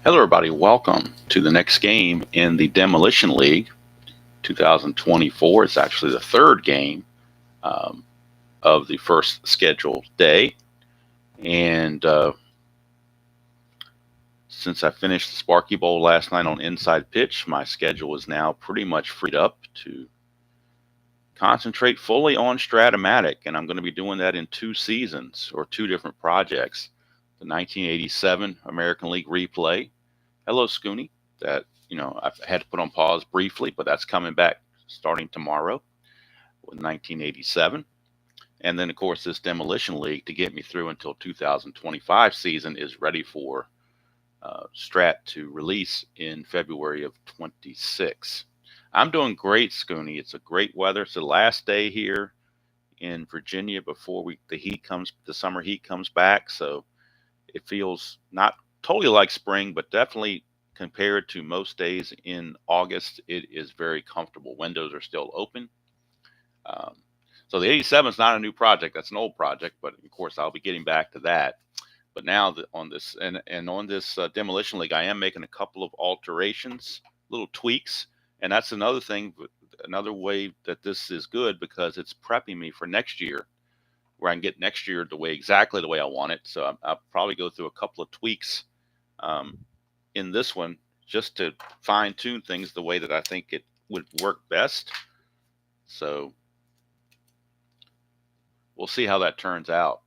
Hello, everybody. Welcome to the next game in the Demolition League 2024. It's actually the third game of the first scheduled day. And since I finished the Sparky Bowl last night on Inside Pitch, my schedule is now pretty much freed up to concentrate fully on Strat-O-Matic. And I'm going to be doing that in two seasons or two different projects. The 1987 American League replay. Hello, Scooney. That, I've had to put on pause briefly, but that's coming back starting tomorrow with 1987. And then, of course, this Demolition League to get me through until 2025 season is ready for Strat to release in February of 26. I'm doing great, Scooney. It's a great weather. It's the last day here in Virginia before the summer heat comes back. So it feels not totally like spring, but definitely compared to most days in August, it is very comfortable. Windows are still open. So the 87 is not a new project. That's an old project, but of course I'll be getting back to that. But now on this Demolition League, I am making a couple of alterations, little tweaks, and that's another thing, another way that this is good because it's prepping me for next year, where I can get next year exactly the way I want it. So I'll probably go through a couple of tweaks in this one just to fine tune things the way that I think it would work best. So we'll see how that turns out.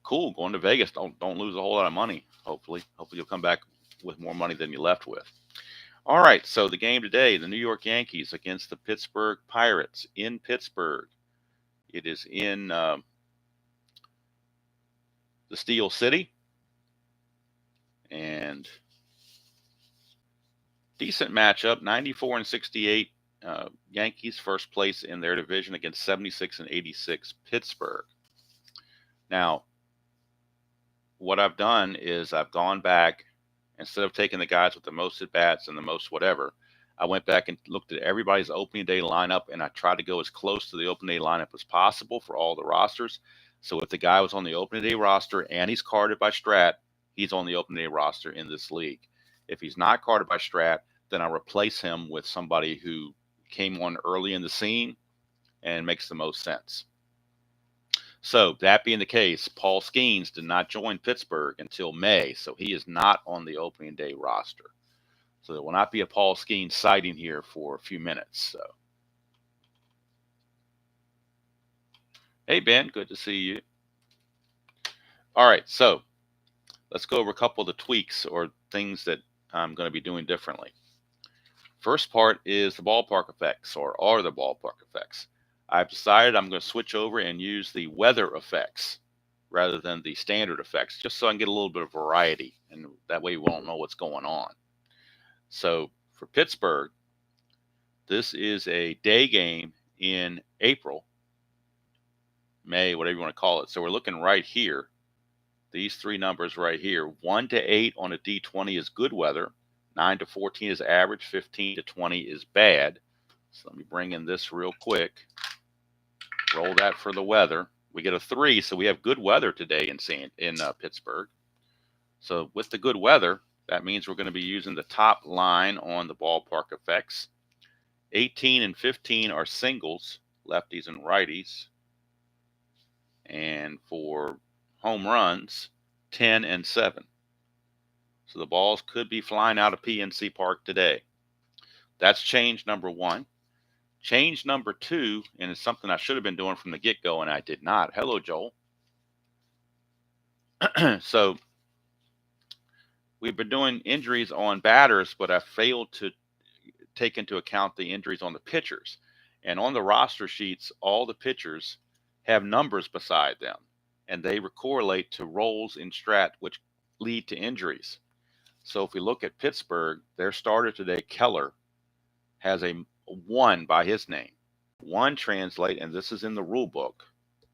Cool, going to Vegas. Don't lose a whole lot of money. Hopefully you'll come back with more money than you left with. All right, so the game today, the New York Yankees against the Pittsburgh Pirates in Pittsburgh. It is in the Steel City, and decent matchup, 94 and 68. Yankees first place in their division against 76 and 86 Pittsburgh. Now, what I've done is I've gone back, instead of taking the guys with the most at bats and the most whatever, I went back and looked at everybody's opening day lineup, and I tried to go as close to the opening day lineup as possible for all the rosters. So if the guy was on the opening day roster and he's carded by Strat, he's on the opening day roster in this league. If he's not carded by Strat, then I replace him with somebody who came on early in the scene and makes the most sense. So that being the case, Paul Skeens did not join Pittsburgh until May, so he is not on the opening day roster. So there will not be a Paul Skeens sighting here for a few minutes. So, hey Ben, good to see you. All right, so let's go over a couple of the tweaks or things that I'm going to be doing differently. First part is the ballpark effects, or are the ballpark effects. I've decided I'm going to switch over and use the weather effects rather than the standard effects, just so I can get a little bit of variety, and that way we won't know what's going on. So for Pittsburgh, this is a day game in April, May, whatever you want to call it. So we're looking right here, these three numbers right here. 1 to 8 on a D20 is good weather. 9 to 14 is average. 15 to 20 is bad. So let me bring in this real quick. Roll that for the weather. We get a 3, so we have good weather today in Pittsburgh. So with the good weather, that means we're going to be using the top line on the ballpark effects. 18 and 15 are singles, lefties and righties. And for home runs, 10 and 7. So the balls could be flying out of PNC Park today. That's change number 1. Change number 2, and it's something I should have been doing from the get-go, and I did not. Hello, Joel. So we've been doing injuries on batters, but I failed to take into account the injuries on the pitchers. And on the roster sheets, all the pitchers have numbers beside them, and they correlate to roles in Strat, which lead to injuries. So if we look at Pittsburgh, their starter today, Keller, has a 1 by his name. 1 translate, and this is in the rule book.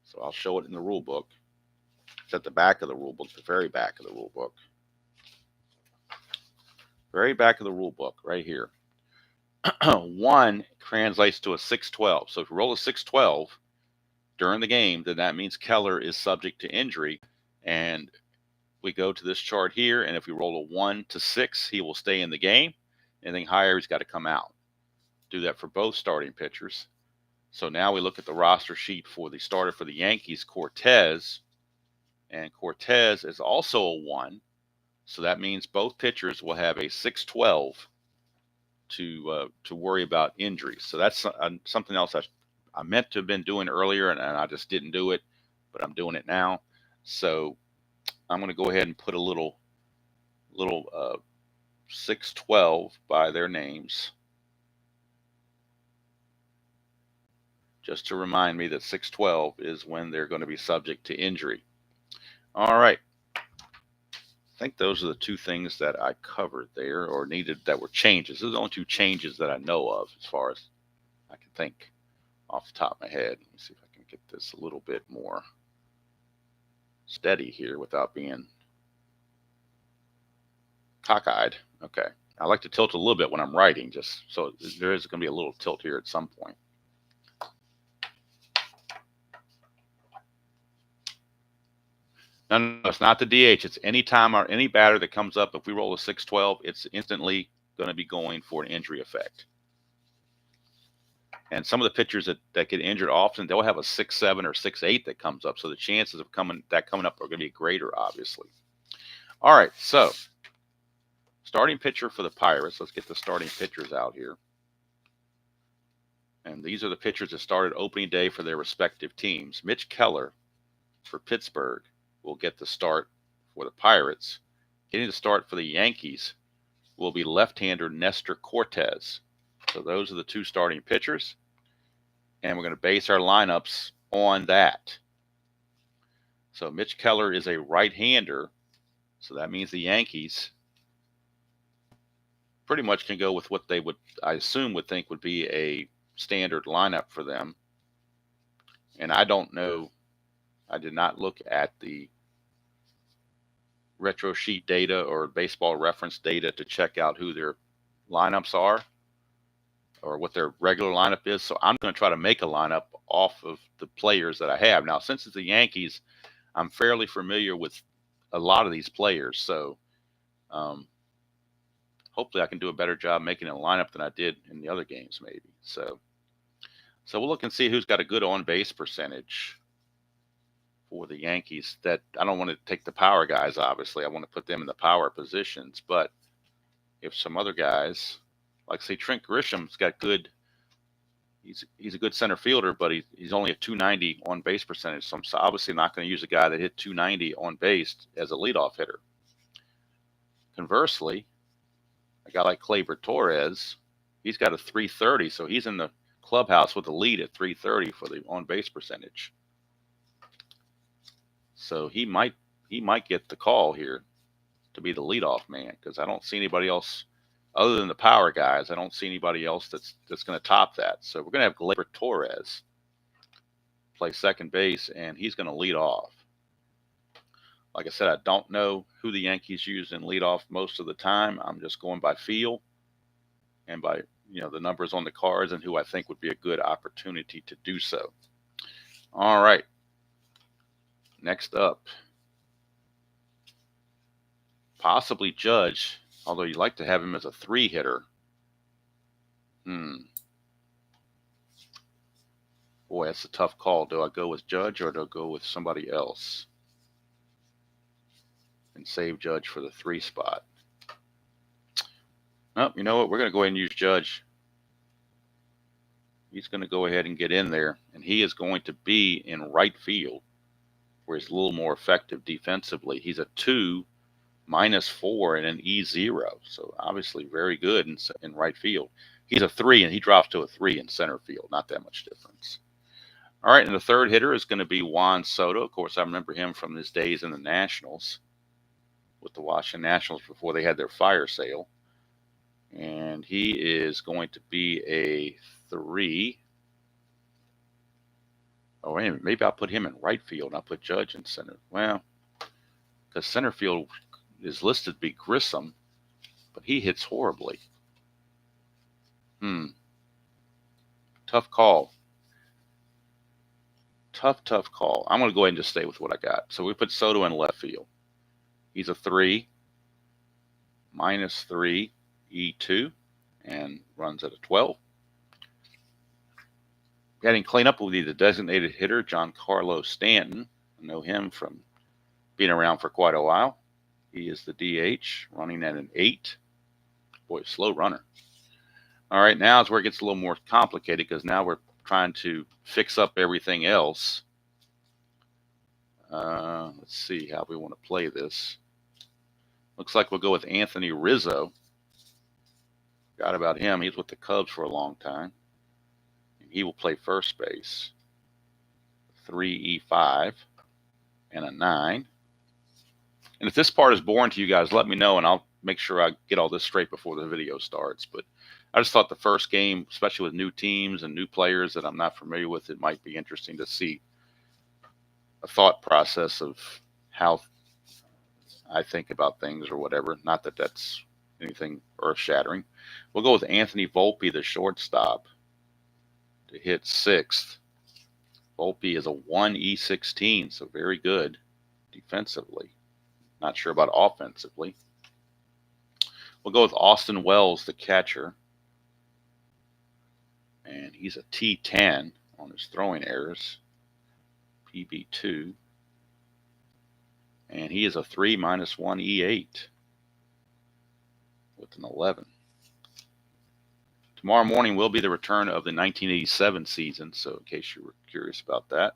So I'll show it in the rule book. It's at the back of the rule book, the very back of the rule book. Very back of the rule book, right here. 1 translates to a 6-12. So if you roll a 6-12 during the game, then that means Keller is subject to injury. And we go to this chart here, and if we roll a 1 to 6, he will stay in the game. Anything higher, he's got to come out. Do that for both starting pitchers. So now we look at the roster sheet for the starter for the Yankees, Cortes. And Cortes is also a 1. So that means both pitchers will have a 6-12 to worry about injuries. So that's something else I meant to have been doing earlier, and I just didn't do it, but I'm doing it now. So I'm going to go ahead and put a little 6-12 by their names, just to remind me that 6-12 is when they're going to be subject to injury. All right. I think those are the two things that I covered there, or needed, that were changes. Those are the only two changes that I know of as far as I can think off the top of my head. Let me see if I can get this a little bit more steady here without being cockeyed. Okay. I like to tilt a little bit when I'm writing, just so there is going to be a little tilt here at some point. No, it's not the DH. It's any time or any batter that comes up. If we roll a 6-12, it's instantly going to be going for an injury effect. And some of the pitchers that get injured often, they'll have a 6-7 or 6-8 that comes up. So the chances of coming up are going to be greater, obviously. All right, so starting pitcher for the Pirates. Let's get the starting pitchers out here. And these are the pitchers that started opening day for their respective teams. Mitch Keller for Pittsburgh will get the start for the Pirates. Getting the start for the Yankees will be left-hander Nestor Cortes. So those are the two starting pitchers. And we're going to base our lineups on that. So Mitch Keller is a right-hander. So that means the Yankees pretty much can go with what they would, I assume, would think would be a standard lineup for them. And I don't know. I did not look at the retro sheet data or baseball reference data to check out who their lineups are or what their regular lineup is. So I'm going to try to make a lineup off of the players that I have. Now, since it's the Yankees, I'm fairly familiar with a lot of these players. So hopefully I can do a better job making a lineup than I did in the other games, maybe. So we'll look and see who's got a good on-base percentage for the Yankees. That I don't want to take the power guys, obviously. I want to put them in the power positions. But if some other guys, like say Trent Grisham's got good, he's a good center fielder, but he's only a 290 on base percentage. So I'm obviously not going to use a guy that hit 290 on base as a leadoff hitter. Conversely, a guy like Gleyber Torres, he's got a 330, so he's in the clubhouse with the lead at 330 for the on base percentage. So he might get the call here to be the leadoff man, because I don't see anybody else other than the power guys. I don't see anybody else that's going to top that. So we're going to have Gleyber Torres play second base, and he's going to lead off. Like I said, I don't know who the Yankees use in leadoff most of the time. I'm just going by feel and by the numbers on the cards and who I think would be a good opportunity to do so. All right. Next up, possibly Judge, although you like to have him as a 3-hitter. Boy, that's a tough call. Do I go with Judge or do I go with somebody else and save Judge for the 3 spot? Nope, you know what? We're going to go ahead and use Judge. He's going to go ahead and get in there, and he is going to be in right field, where he's a little more effective defensively. He's a 2, -4, and an E0. So obviously very good in right field. He's a 3, and he drops to a 3 in center field. Not that much difference. All right, and the third hitter is going to be Juan Soto. Of course, I remember him from his days in the Nationals, with the Washington Nationals before they had their fire sale. And he is going to be a 3. Oh, wait a minute. Maybe I'll put him in right field and I'll put Judge in center. Well, because center field is listed to be Grissom, but he hits horribly. Tough call. tough call. I'm going to go ahead and just stay with what I got. So we put Soto in left field. He's a 3, -3, E2, and runs at a 12. Getting clean up will be the designated hitter, Giancarlo Stanton. I know him from being around for quite a while. He is the DH, running at an 8. Boy, slow runner. All right, now is where it gets a little more complicated because now we're trying to fix up everything else. Let's see how we want to play this. Looks like we'll go with Anthony Rizzo. Forgot about him. He's with the Cubs for a long time. He will play first base. 3E5 and a 9. And if this part is boring to you guys, let me know, and I'll make sure I get all this straight before the video starts. But I just thought the first game, especially with new teams and new players that I'm not familiar with, it might be interesting to see a thought process of how I think about things or whatever. Not that that's anything earth-shattering. We'll go with Anthony Volpe, the shortstop, to hit 6th. Volpe is a 1E16, so very good defensively. Not sure about offensively. We'll go with Austin Wells, the catcher. And he's a T10 on his throwing errors. PB2. And he is a 3 -1 E8 with an 11. Tomorrow morning will be the return of the 1987 season, so in case you were curious about that,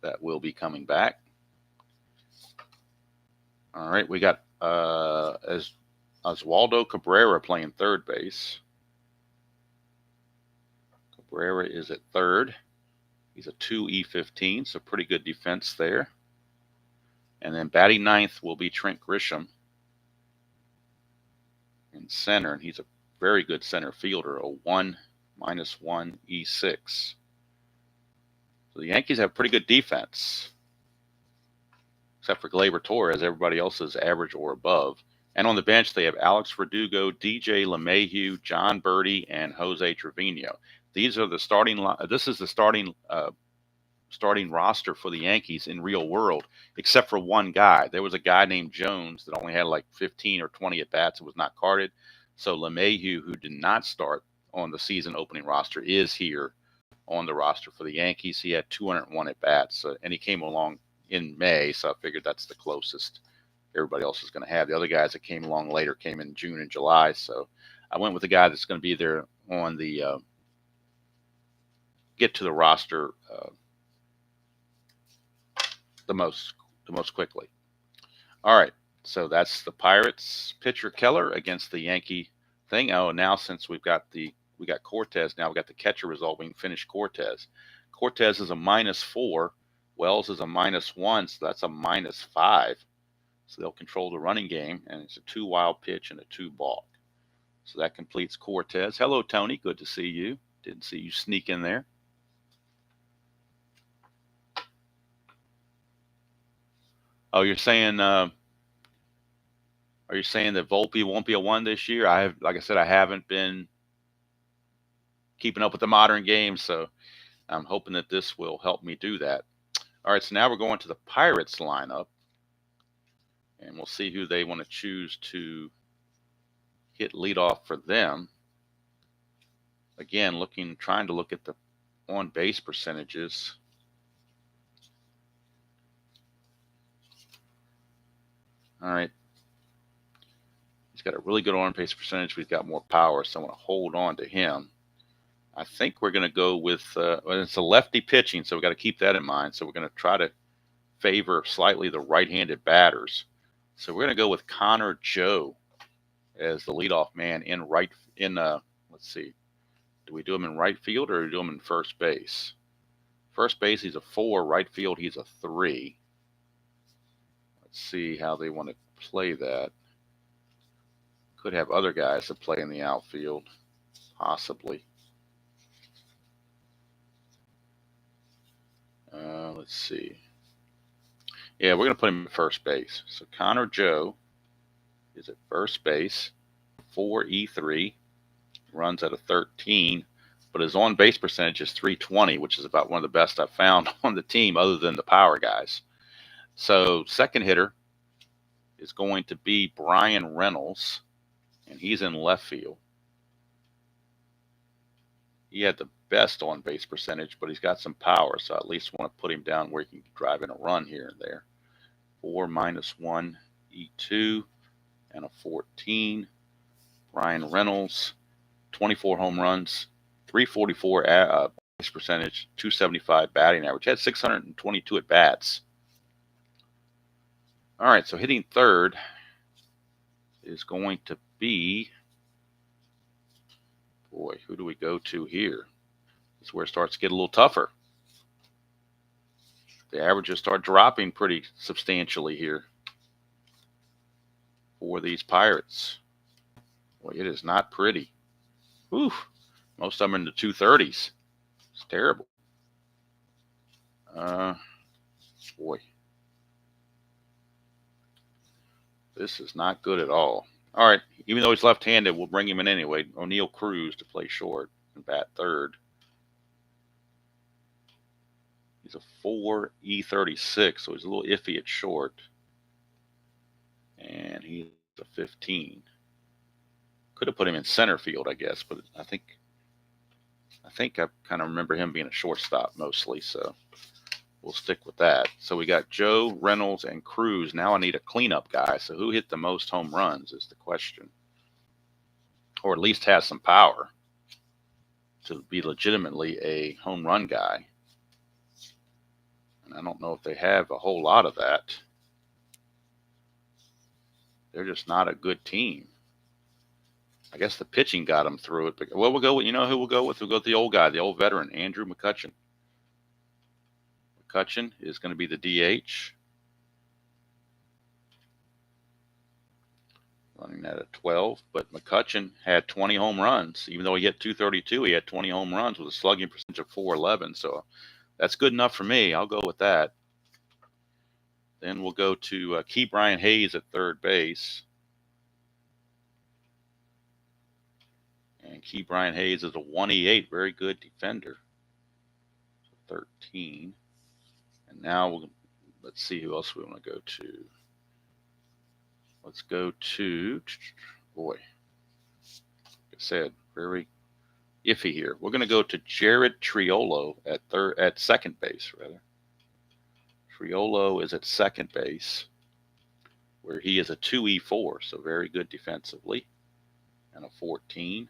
that will be coming back. All right, we got Oswaldo Cabrera playing third base. Cabrera is at third. He's a 2E15, so pretty good defense there. And then batting ninth will be Trent Grisham in center, and he's a very good center fielder, a 1 -1 E6. So the Yankees have pretty good defense, except for Gleyber Torres. Everybody else is average or above. And on the bench, they have Alex Verdugo, DJ LeMahieu, John Birdie, and Jose Trevino. These are the starting. This is the starting roster for the Yankees in real world, except for one guy. There was a guy named Jones that only had like 15 or 20 at bats and was not carded. So LeMahieu, who did not start on the season opening roster, is here on the roster for the Yankees. He had 201 at bats, and he came along in May, so I figured that's the closest everybody else is going to have. The other guys that came along later came in June and July, so I went with the guy that's going to be there on the get to the roster the most quickly. All right, so that's the Pirates pitcher Keller against the Yankee thing. Oh, now since we got Cortes, now we got the catcher result. We can finish Cortes. Cortes is a -4. Wells is a -1, so that's a -5. So they'll control the running game, and it's a 2 wild pitch and a 2 balk. So that completes Cortes. Hello, Tony. Good to see you. Didn't see you sneak in there. Oh, you're saying, are you saying that Volpe won't be a 1 this year? Like I said, I haven't been keeping up with the modern game, so I'm hoping that this will help me do that. All right, so now we're going to the Pirates lineup, and we'll see who they want to choose to hit leadoff for them. Again, trying to look at the on-base percentages. All right. He's got a really good on-base percentage. He's got more power, so I want to hold on to him. I think we're going to go with, it's a lefty pitching, so we've got to keep that in mind. So we're going to try to favor slightly the right-handed batters. So we're going to go with Connor Joe as the leadoff man let's see. Do we do him in right field or do we do him in first base? First base, he's a 4. Right field, he's a 3. Let's see how they want to play that. Could have other guys that play in the outfield, possibly. Let's see. Yeah, we're going to put him at first base. So Connor Joe is at first base, 4E3, runs at a 13, but his on-base percentage is 320, which is about one of the best I've found on the team other than the power guys. So second hitter is going to be Brian Reynolds, and he's in left field. He had the best on-base percentage, but he's got some power, so I at least want to put him down where he can drive in a run here and there. 4 -1 E2 and a 14. Brian Reynolds, 24 home runs, 344 base percentage, 275 batting average. Had 622 at bats. All right, so hitting third is going to be, boy, who do we go to here? This is where it starts to get a little tougher. The averages start dropping pretty substantially here for these Pirates. Boy, it is not pretty. Whew. Most of them are in the 230s. It's terrible. Boy. This is not good at all. All right, even though he's left-handed, we'll bring him in anyway. O'Neill Cruz to play short and bat third. He's a 4 E36, so he's a little iffy at short. And he's a 15. Could have put him in center field, I guess, but I think I kind of remember him being a shortstop mostly, so we'll stick with that. So we got Joe, Reynolds, and Cruz. Now I need a cleanup guy. So who hit the most home runs is the question. Or at least has some power to be legitimately a home run guy. And I don't know if they have a whole lot of that. They're just not a good team. I guess the pitching got them through it. But, well, we'll go with, you know who we'll go with? We'll go with the old guy, the old veteran, Andrew McCutchen. McCutchen is going to be the DH. Running that at 12. But McCutchen had 20 home runs. Even though he hit 232, he had 20 home runs with a slugging percentage of 411. So that's good enough for me. I'll go with that. Then we'll go to Key Brian Hayes at third base. And Key Brian Hayes is a 1E8, very good defender. So 13. And now let's see who else we want to go to. Let's go to, boy, like I said, very iffy here. We're going to go to Jared Triolo at second base, rather. Triolo is at second base, where he is a 2E4, so very good defensively, and a 14.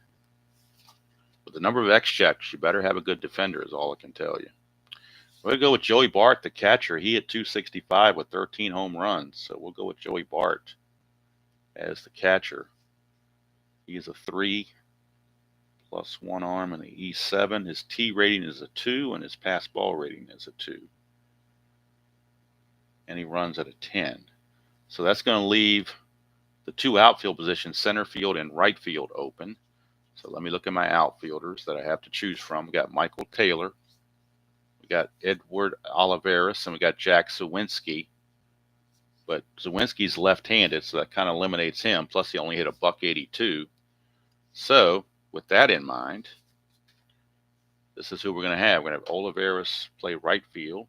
With the number of X-checks, you better have a good defender, is all I can tell you. We're going to go with Joey Bart, the catcher. He hit 265 with 13 home runs, so we'll go with Joey Bart as the catcher. He is a 3 plus 1 arm and an E7. His T rating is a 2, and his pass ball rating is a 2. And he runs at a 10. So that's going to leave the 2 outfield positions, center field and right field, open. So let me look at my outfielders that I have to choose from. We got Michael Taylor, we got Edward Olivares, and we got Jack Zawinski. But Zawinski's left-handed, so that kind of eliminates him. Plus, he only hit a .182. So with that in mind, this is who we're going to have. We're going to have Olivares play right field,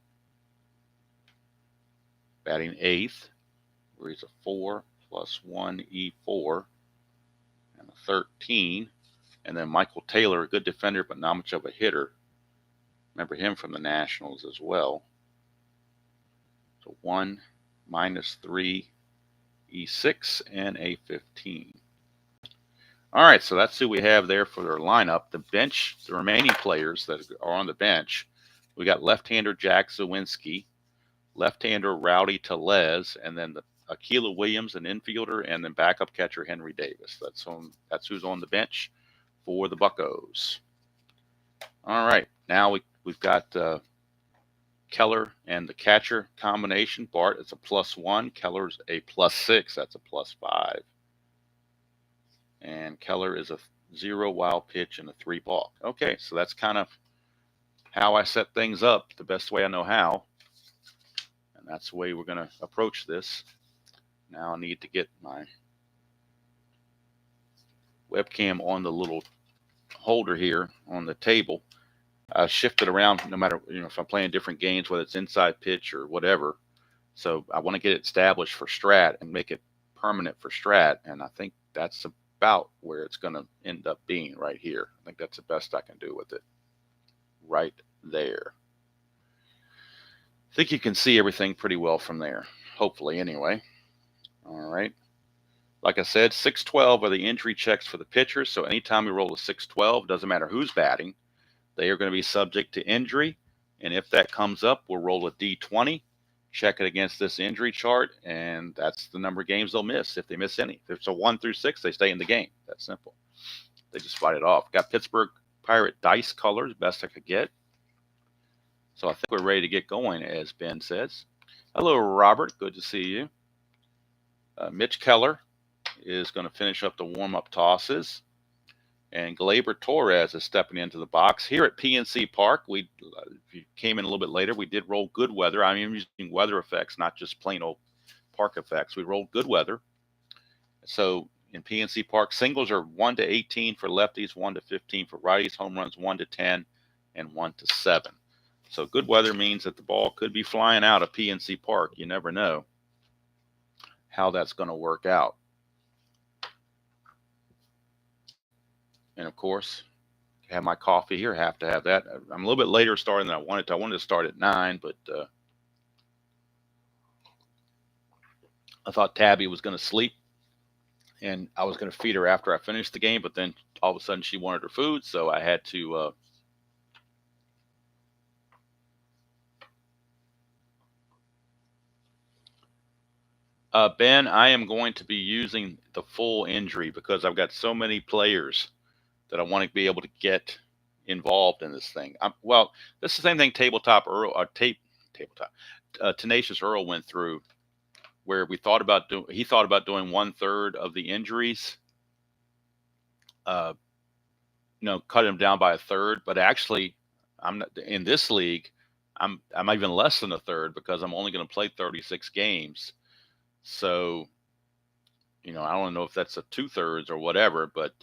batting 8th, where he's a 4 plus 1 E4 and a 13. And then Michael Taylor, a good defender, but not much of a hitter. Remember him from the Nationals as well. So 1 -3 E6 and a 15. All right, so that's who we have there for their lineup. The bench, the remaining players that are on the bench, we got left-hander Jack Zawinski, left-hander Rowdy Tellez, and then Aquila Williams, an infielder, and then backup catcher Henry Davis. That's who's on the bench for the Buccos. All right, now we've got Keller and the catcher combination. Bart is a +1. Keller's a +6. That's a +5. And Keller is a 0 wild pitch and a 3 balk. Okay, so that's kind of how I set things up, the best way I know how. And that's the way we're going to approach this. Now I need to get my webcam on the little holder here on the table. I shift it around no matter, if I'm playing different games, whether it's inside pitch or whatever. So I want to get it established for Strat and make it permanent for Strat. And I think that's about where it's going to end up being right here. I think that's the best I can do with it right there. I think you can see everything pretty well from there, hopefully anyway. All right. Like I said, 612 are the injury checks for the pitchers. So anytime we roll a 612, doesn't matter who's batting, they are going to be subject to injury. And if that comes up, we'll roll a D20, check it against this injury chart, and that's the number of games they'll miss if they miss any. If it's a 1 through 6, they stay in the game. That's simple. They just fight it off. Got Pittsburgh Pirate dice colors, best I could get. So I think we're ready to get going, as Ben says. Hello, Robert. Good to see you. Mitch Keller is going to finish up the warm-up tosses. And Gleyber Torres is stepping into the box. Here at PNC Park, if you came in a little bit later, we did roll good weather. I'm using weather effects, not just plain old park effects. We rolled good weather. So in PNC Park, singles are 1 to 18 for lefties, 1 to 15 for righties, home runs 1 to 10, and 1 to 7. So good weather means that the ball could be flying out of PNC Park. You never know how that's going to work out. And of course, have my coffee here. Have to have that. I'm a little bit later starting than I wanted to. I wanted to start at 9, but I thought Tabby was going to sleep, and I was going to feed her after I finished the game. But then all of a sudden, she wanted her food, so I had to. Ben, I am going to be using the full injury because I've got so many players that I want to be able to get involved in this thing. Well, this is the same thing Tabletop Earl, Tenacious Earl went through, where he thought about doing 1/3 of the injuries, cut him down by 1/3. But actually, I'm not in this league. I'm even less than 1/3 because I'm only going to play 36 games. So, I don't know if that's a 2/3 or whatever, but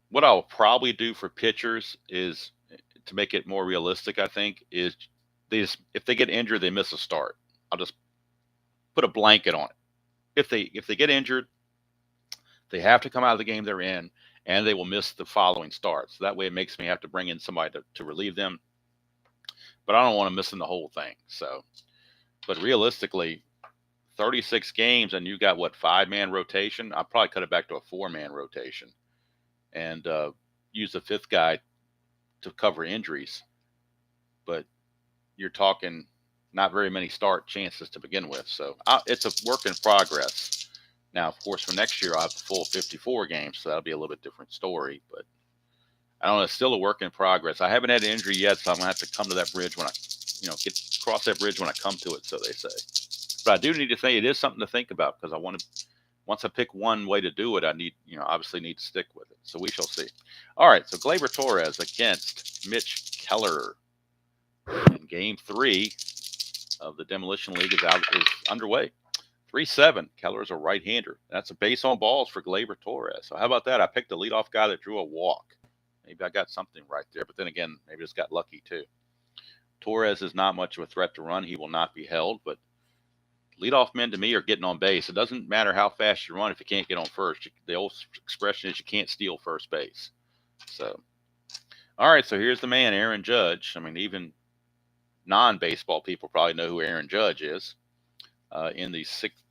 what I'll probably do for pitchers is, to make it more realistic, I think, is if they get injured, they miss a start. I'll just put a blanket on it. If they get injured, they have to come out of the game they're in, and they will miss the following start. So that way it makes me have to bring in somebody to relieve them. But I don't want to miss them the whole thing. So, but realistically, 36 games and you got 5-man rotation. I'll probably cut it back to a 4-man rotation and use the 5th guy to cover injuries. But you're talking not very many start chances to begin with. So it's a work in progress. Now, of course, for next year, I'll have the full 54 games, so that'll be a little bit different story. But I don't know, it's still a work in progress. I haven't had an injury yet, so I'm going to have to come to that bridge when I, cross that bridge when I come to it, so they say. But I do need to think, it is something to think about, because once I pick one way to do it, I need, obviously need to stick with it. So we shall see. All right, so Gleyber Torres against Mitch Keller. And game 3 of the Demolition League is underway. 3-7. Keller is a right-hander. That's a base on balls for Gleyber Torres. So how about that? I picked a leadoff guy that drew a walk. Maybe I got something right there. But then again, maybe just got lucky too. Torres is not much of a threat to run. He will not be held. But leadoff men to me are getting on base. It doesn't matter how fast you run if you can't get on first. The old expression is you can't steal first base. So, all right. So here's the man, Aaron Judge. I mean, even non-baseball people probably know who Aaron Judge is. In the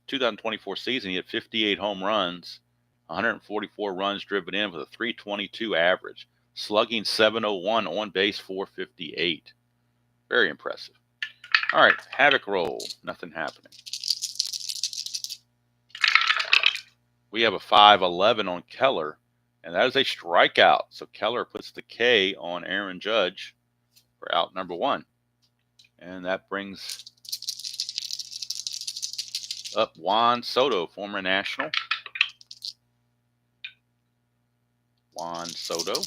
2024 season, he had 58 home runs, 144 runs driven in with a 322 average, slugging 701, on base 458. Very impressive. All right, havoc roll. Nothing happening. We have a 5-11 on Keller, and that is a strikeout. So Keller puts the K on Aaron Judge for out number 1. And that brings up Juan Soto, former National. Juan Soto.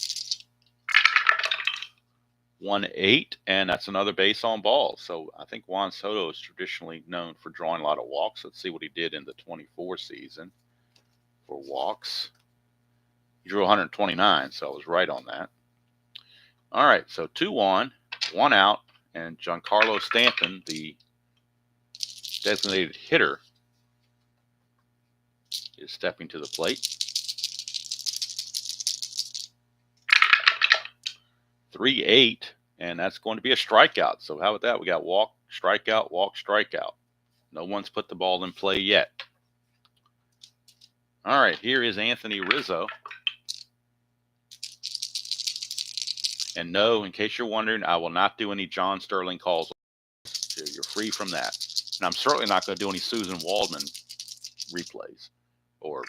1-8, and that's another base on balls. So I think Juan Soto is traditionally known for drawing a lot of walks. Let's see what he did in the 24 season for walks. He drew 129, so I was right on that. All right, so 2 on, 1 out, and Giancarlo Stanton, the designated hitter, is stepping to the plate. 3-8, and that's going to be a strikeout. So how about that? We got walk, strikeout, walk, strikeout. No one's put the ball in play yet. All right, here is Anthony Rizzo. And no, in case you're wondering, I will not do any John Sterling calls. You're free from that. And I'm certainly not going to do any Susan Waldman replays or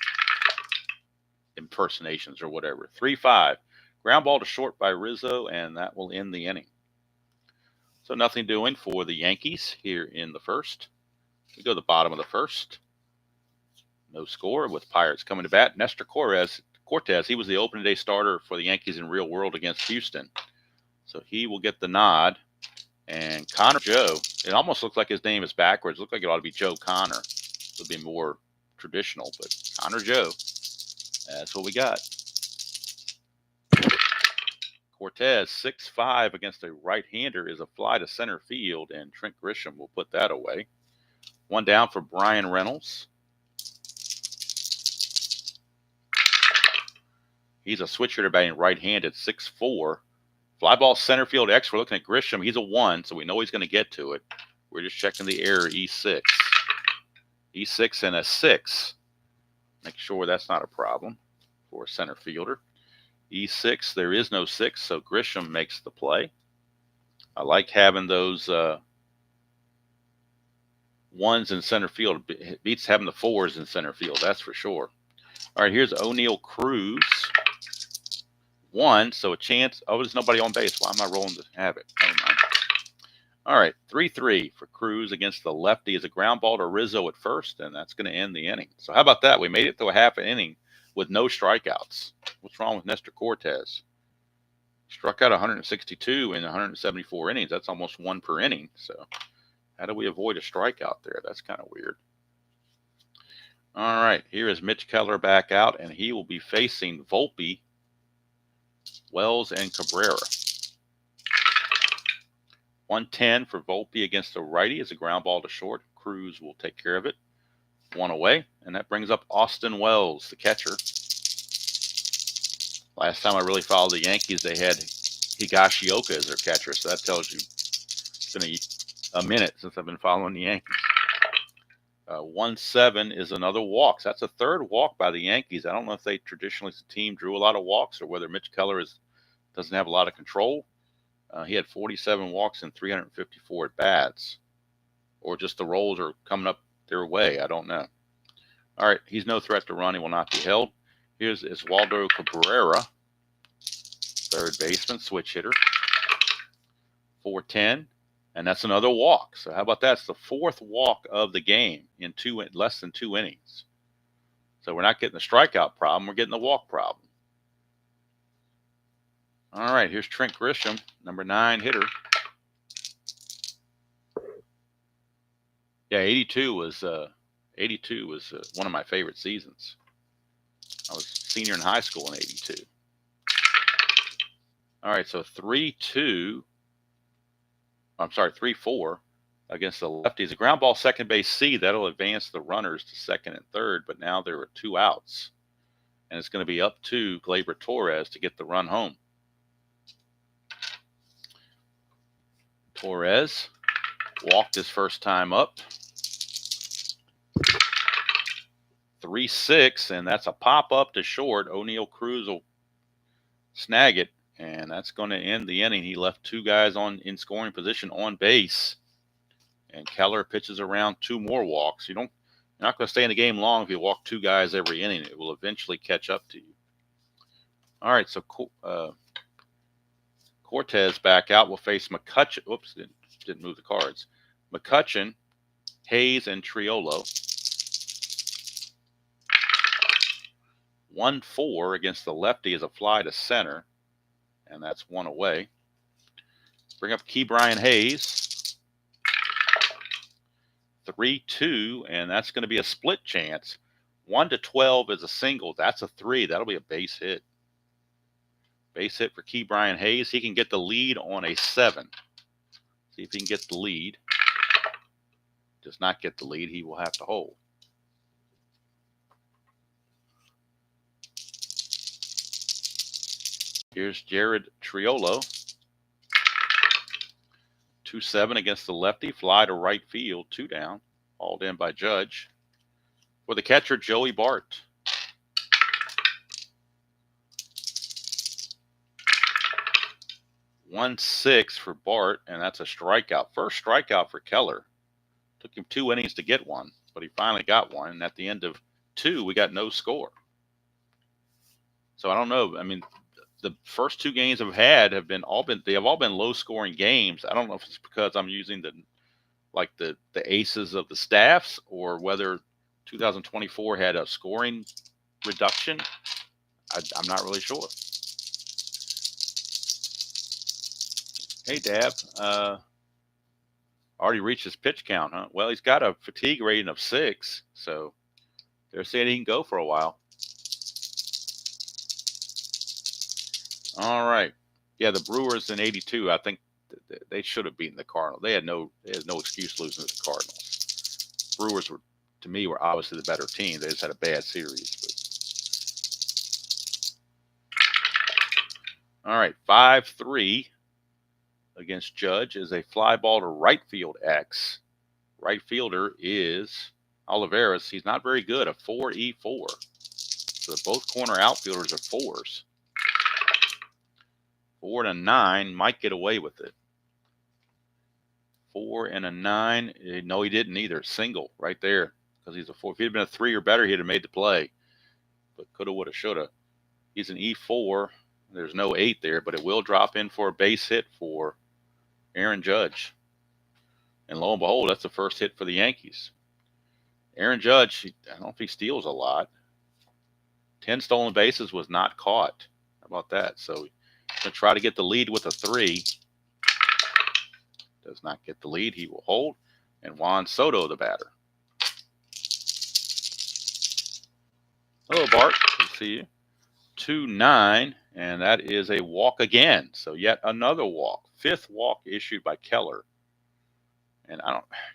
impersonations or whatever. 3-5. Ground ball to short by Rizzo, and that will end the inning. So nothing doing for the Yankees here in the first. We go to the bottom of the first. No score with Pirates coming to bat. Nestor Cortes, he was the opening day starter for the Yankees in real world against Houston. So he will get the nod. And Connor Joe, it almost looks like his name is backwards. It looks like it ought to be Joe Connor. It would be more traditional, but Connor Joe, that's what we got. Cortes, 6-5 against a right-hander is a fly to center field, and Trent Grisham will put that away. 1 down for Brian Reynolds. He's a switch hitter batting right-handed, 6-4. Fly ball center field X. We're looking at Grisham. He's a 1, so we know he's going to get to it. We're just checking the error, E6. E6 and a 6. Make sure that's not a problem for a center fielder. E6, there is no 6, so Grisham makes the play. I like having those 1s in center field. It beats having the 4s in center field, that's for sure. All right, here's O'Neill Cruz. 1, so a chance. Oh, there's nobody on base. Why am I rolling to have it? Never mind. All right, 3-3 for Cruz against the lefty is a ground ball to Rizzo at first, and that's going to end the inning. So how about that? We made it to a half an inning with no strikeouts. What's wrong with Nestor Cortes? Struck out 162 in 174 innings. That's almost 1 per inning. So how do we avoid a strikeout there? That's kind of weird. All right, here is Mitch Keller back out, and he will be facing Volpe, Wells, and Cabrera. 110 for Volpe against the righty is a ground ball to short. Cruz will take care of it. 1 away, and that brings up Austin Wells, the catcher. Last time I really followed the Yankees, they had Higashioka as their catcher, so that tells you it's been a minute since I've been following the Yankees. 1-7 is another walk. So that's a 3rd walk by the Yankees. I don't know if they traditionally, as a team, drew a lot of walks or whether Mitch Keller doesn't have a lot of control. He had 47 walks and 354 at bats, or just the rolls are coming up their way. I don't know. All right, he's no threat to run. He will not be held. Here's Oswaldo Cabrera, 3rd baseman, switch hitter. 4-10, and that's another walk. So how about that? It's the 4th walk of the game in less than 2 innings. So we're not getting the strikeout problem. We're getting the walk problem. All right, here's Trent Grisham, number 9 hitter. Yeah, 82 was one of my favorite seasons. I was senior in high school in 82. All right, so 3-4 against the lefties. A ground ball second base C, that'll advance the runners to 2nd and 3rd, but now there are 2 outs. And it's going to be up to Gleyber Torres to get the run home. Torres walked his first time up. 3-6, and that's a pop-up to short. O'Neill Cruz will snag it, and that's going to end the inning. He left 2 guys in scoring position on base, and Keller pitches around 2 more walks. You're not going to stay in the game long if you walk 2 guys every inning. It will eventually catch up to you. All right, so Cortes back out will face McCutchen. Whoops, didn't move the cards. McCutchen, Hayes, and Triolo. 1-4 against the lefty is a fly to center, and that's 1 away. Bring up Ke'Bryan Hayes. 3-2, and that's going to be a split chance. 1 to 12 is a single. That's a 3. That'll be a base hit. Base hit for Key Brian Hayes. He can get the lead on a 7. See if he can get the lead. Does not get the lead. He will have to hold. Here's Jared Triolo. 2-7 against the lefty. Fly to right field. 2 down. Hauled in by Judge. For the catcher, Joey Bart. "1-6 for Bart, and that's a strikeout. First strikeout for Keller. Took him 2 innings to get one, but he finally got one. And at the end of 2, we got no score. So I don't know. I mean, the first 2 games I've had have all been low scoring games. I don't know if it's because I'm using the aces of the staffs, or whether 2024 had a scoring reduction. I'm not really sure. Hey, Dab. Already reached his pitch count, huh? Well, he's got a fatigue rating of 6, so they're saying he can go for a while. All right. Yeah, the Brewers in '82, I think they should have beaten the Cardinals. They had no excuse losing to the Cardinals. Brewers to me, were obviously the better team. They just had a bad series. All right, 5-3 against Judge is a fly ball to right field X. Right fielder is Olivares. He's not very good, a 4.E4. So both corner outfielders are 4s. 4 and a 9, might get away with it. 4 and a 9. No, he didn't either. Single right there, because he's a 4. If he'd been a 3 or better, he'd have made the play. But coulda, woulda, shoulda. He's an E4. There's no 8 there, but it will drop in for a base hit for Aaron Judge. And lo and behold, that's the first hit for the Yankees. Aaron Judge, I don't know if he steals a lot. 10 stolen bases was not caught. How about that? So he's going to try to get the lead with a 3. Does not get the lead. He will hold. And Juan Soto, the batter. Hello, Bart. Good to see you. 2-9, and that is a walk again. So yet another walk. 5th walk issued by Keller. And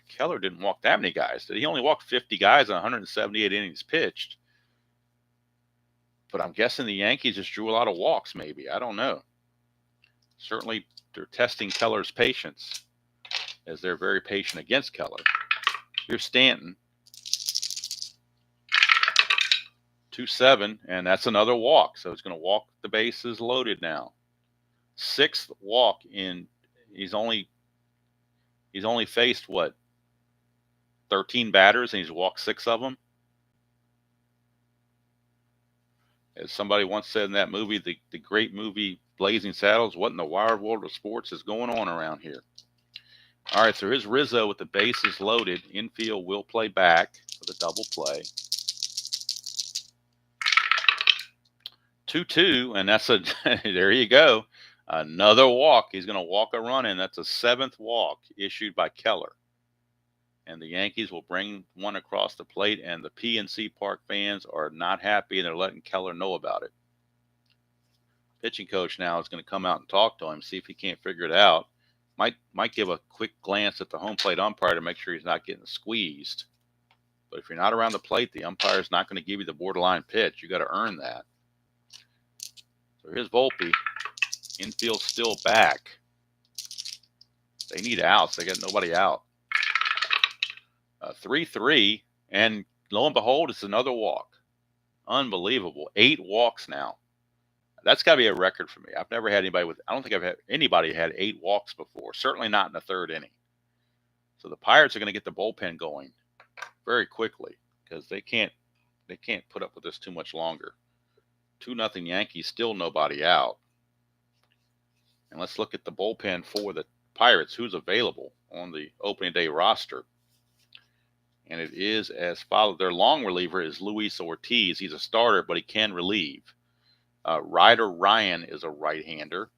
Keller didn't walk that many guys. Did he? Only walked 50 guys on 178 innings pitched. But I'm guessing the Yankees just drew a lot of walks, maybe. I don't know. Certainly, they're testing Keller's patience, as they're very patient against Keller. Here's Stanton. 2-7, and that's another walk. So he's going to walk the bases loaded now. 6th walk in. He's only faced, what, 13 batters, and he's walked 6 of them. As somebody once said in that movie, the great movie Blazing Saddles, what in the wide world of sports is going on around here? All right, so here's Rizzo with the bases loaded. Infield will play back for the double play. 2-2, and that's there you go. Another walk. He's going to walk a run in. That's a 7th walk issued by Keller. And the Yankees will bring one across the plate, and the PNC Park fans are not happy, and they're letting Keller know about it. Pitching coach now is going to come out and talk to him, see if he can't figure it out. Might give a quick glance at the home plate umpire to make sure he's not getting squeezed. But if you're not around the plate, the umpire is not going to give you the borderline pitch. You got to earn that. So here's Volpe. Infield still back. They need outs. They got nobody out. 3-3, and lo and behold, it's another walk. Unbelievable. 8 walks now. That's got to be a record for me. I've never had anybody I don't think I've had anybody had 8 walks before. Certainly not in the 3rd inning. So the Pirates are going to get the bullpen going very quickly, because they can't put up with this too much longer. 2-0 Yankees, still nobody out. And let's look at the bullpen for the Pirates, who's available on the opening day roster. And it is as follows. Their long reliever is Luis Ortiz. He's a starter, but he can relieve. Ryder Ryan is a right-hander.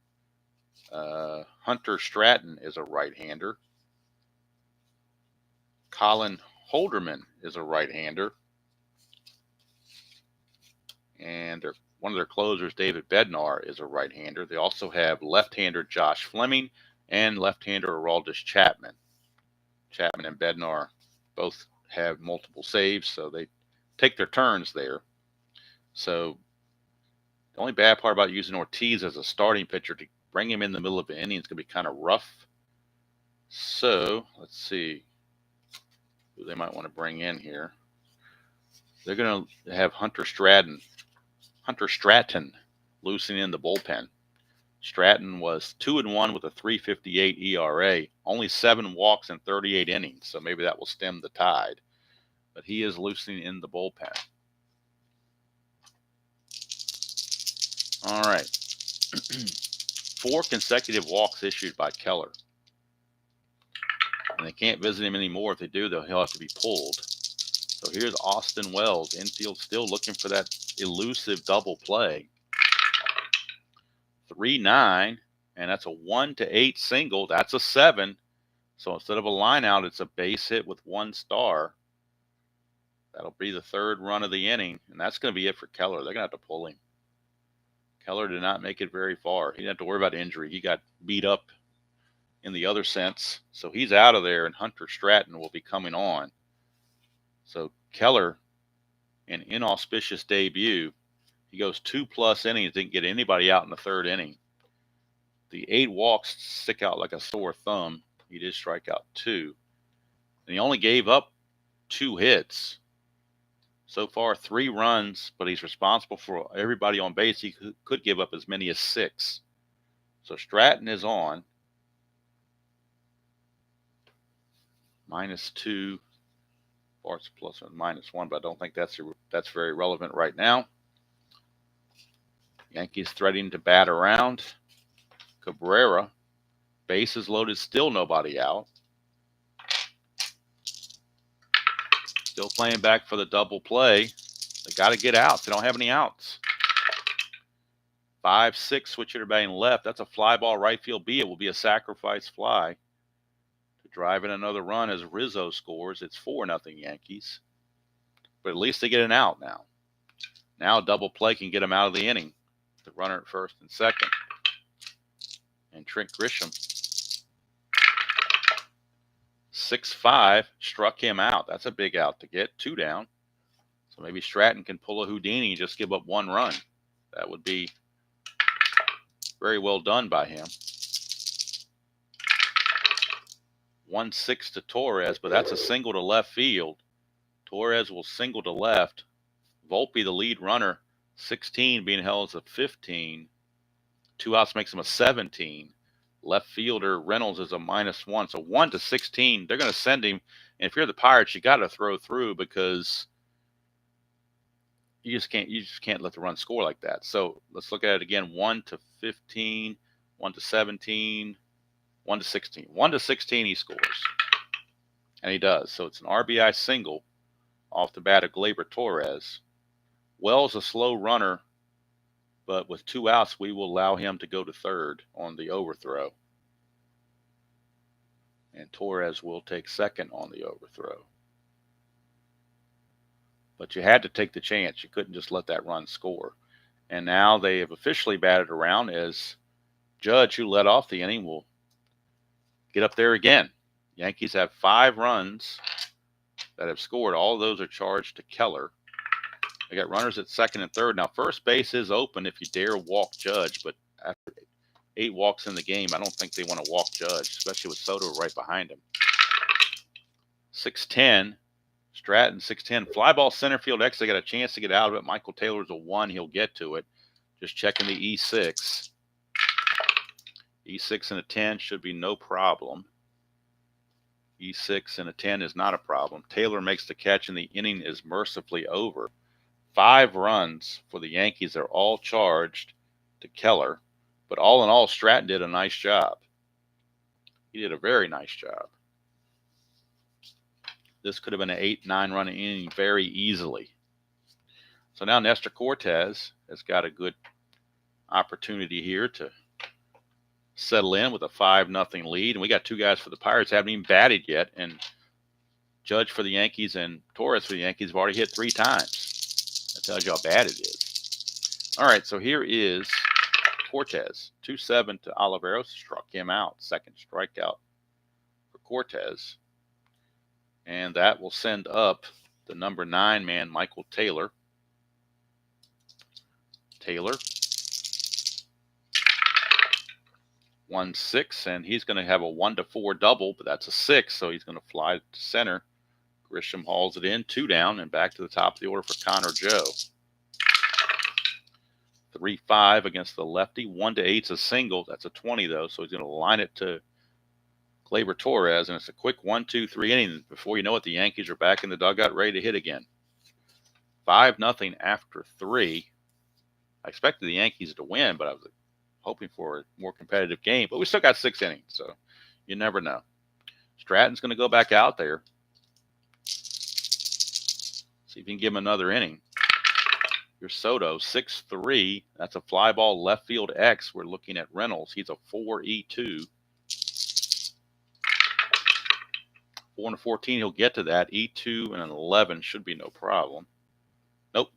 Hunter Stratton is a right-hander. Colin Holderman is a right-hander. And one of their closers, David Bednar, is a right-hander. They also have left-hander Josh Fleming and left-hander Aroldis Chapman. Chapman and Bednar both have multiple saves, so they take their turns there. So the only bad part about using Ortiz as a starting pitcher, to bring him in the middle of the inning is going to be kind of rough. So let's see who they might want to bring in here. They're going to have Hunter Stratton loosening in the bullpen. Stratton was 2-1 with a 3.58 ERA, only 7 walks in 38 innings, so maybe that will stem the tide. But he is loosening in the bullpen. All right. 4 consecutive walks issued by Keller. And they can't visit him anymore. If they do, he'll have to be pulled. So here's Austin Wells, infield, still looking for that elusive double play. 3-9, and that's a 1-8 single. That's a 7. So instead of a line out, it's a base hit with 1 star. That'll be the 3rd run of the inning, and that's going to be it for Keller. They're going to have to pull him. Keller did not make it very far. He didn't have to worry about injury. He got beat up in the other sense. So he's out of there, and Hunter Stratton will be coming on. So Keller, an inauspicious debut. He goes 2+ innings, didn't get anybody out in the 3rd inning. The 8 walks stick out like a sore thumb. He did strike out 2. And he only gave up 2 hits. So far, 3 runs, but he's responsible for everybody on base. He could give up as many as 6. So Stratton is on. -2. Bart's plus or -1, but I don't think that's very relevant right now. Yankees threatening to bat around. Cabrera, bases loaded, still nobody out. Still playing back for the double play. They got to get outs. They don't have any outs. 5-6, switch hitter batting left. That's a fly ball right field B. It will be a sacrifice fly to drive in another run as Rizzo scores. It's 4-0 Yankees. But at least they get an out now. Now a double play can get them out of the inning. The runner at first and second. And Trent Grisham, 6-5, struck him out. That's a big out to get. 2 down. So maybe Stratton can pull a Houdini and just give up 1 run. That would be very well done by him. 1-6 to Torres, but that's a single to left field. Torres will single to left. Volpe, the lead runner, 16, being held as a 15. 2 outs makes him a 17. Left fielder Reynolds is a -1. So 1-16. They're going to send him. And if you're the Pirates, you got to throw through, because you just can't let the run score like that. So let's look at it again. 1-15, 1-17, 1-16. 1-16 he scores. And he does. So it's an RBI single off the bat of Gleyber Torres. Wells a slow runner, but with 2 outs, we will allow him to go to 3rd on the overthrow. And Torres will take 2nd on the overthrow. But you had to take the chance. You couldn't just let that run score. And now they have officially batted around, as Judge, who led off the inning, will get up there again. Yankees have 5 runs that have scored. All of those are charged to Keller. They got runners at 2nd and 3rd. Now, first base is open if you dare walk Judge, but after 8 walks in the game, I don't think they want to walk Judge, especially with Soto right behind him. 6-10. Stratton, 6-10. Fly ball center field X. They got a chance to get out of it. Michael Taylor's a 1. He'll get to it. Just checking the E6. E6 and a 10 should be no problem. E6 and a 10 is not a problem. Taylor makes the catch, and the inning is mercifully over. 5 runs for the Yankees. They're all charged to Keller. But all in all, Stratton did a nice job. He did a very nice job. This could have been an 8-9 run inning very easily. So now Nestor Cortes has got a good opportunity here to settle in with a 5-0 lead. And we got 2 guys for the Pirates, haven't even batted yet. And Judge for the Yankees and Torres for the Yankees have already hit 3 times. That tells you how bad it is. All right, so here is Cortes. 2-7 to Oliveros. Struck him out. Second strikeout for Cortes. And that will send up the number 9 man, Michael Taylor. Taylor. 1-6, and he's going to have a 1-4 double, but that's a 6, so he's going to fly to center. Grisham hauls it in, 2 down, and back to the top of the order for Connor Joe. 3-5 against the lefty. 1-8's a single. That's a 20, though, so he's going to line it to Gleyber Torres, and it's a quick 1-2-3 inning. Before you know it, the Yankees are back in the dugout ready to hit again. 5-0 after 3. I expected the Yankees to win, but I was hoping for a more competitive game. But we still got 6 innings, so you never know. Stratton's going to go back out there. See if he can give him another inning. Here's Soto, 6-3. That's a fly ball left field X. We're looking at Reynolds. He's a 4-E2. 4-14, he'll get to that. E2 and an 11 should be no problem. Nope.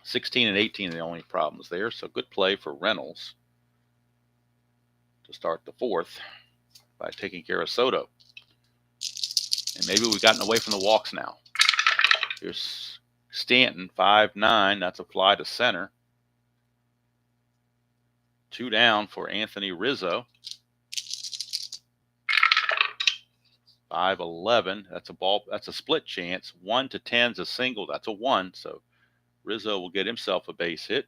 16 and 18 are the only problems there. So good play for Reynolds to start the 4th by taking care of Soto. And maybe we've gotten away from the walks now. Here's Stanton, 5-9. That's a fly to center. 2 down for Anthony Rizzo. 5-11. That's a ball. That's a split chance. 1-10's a single. That's a 1. So Rizzo will get himself a base hit.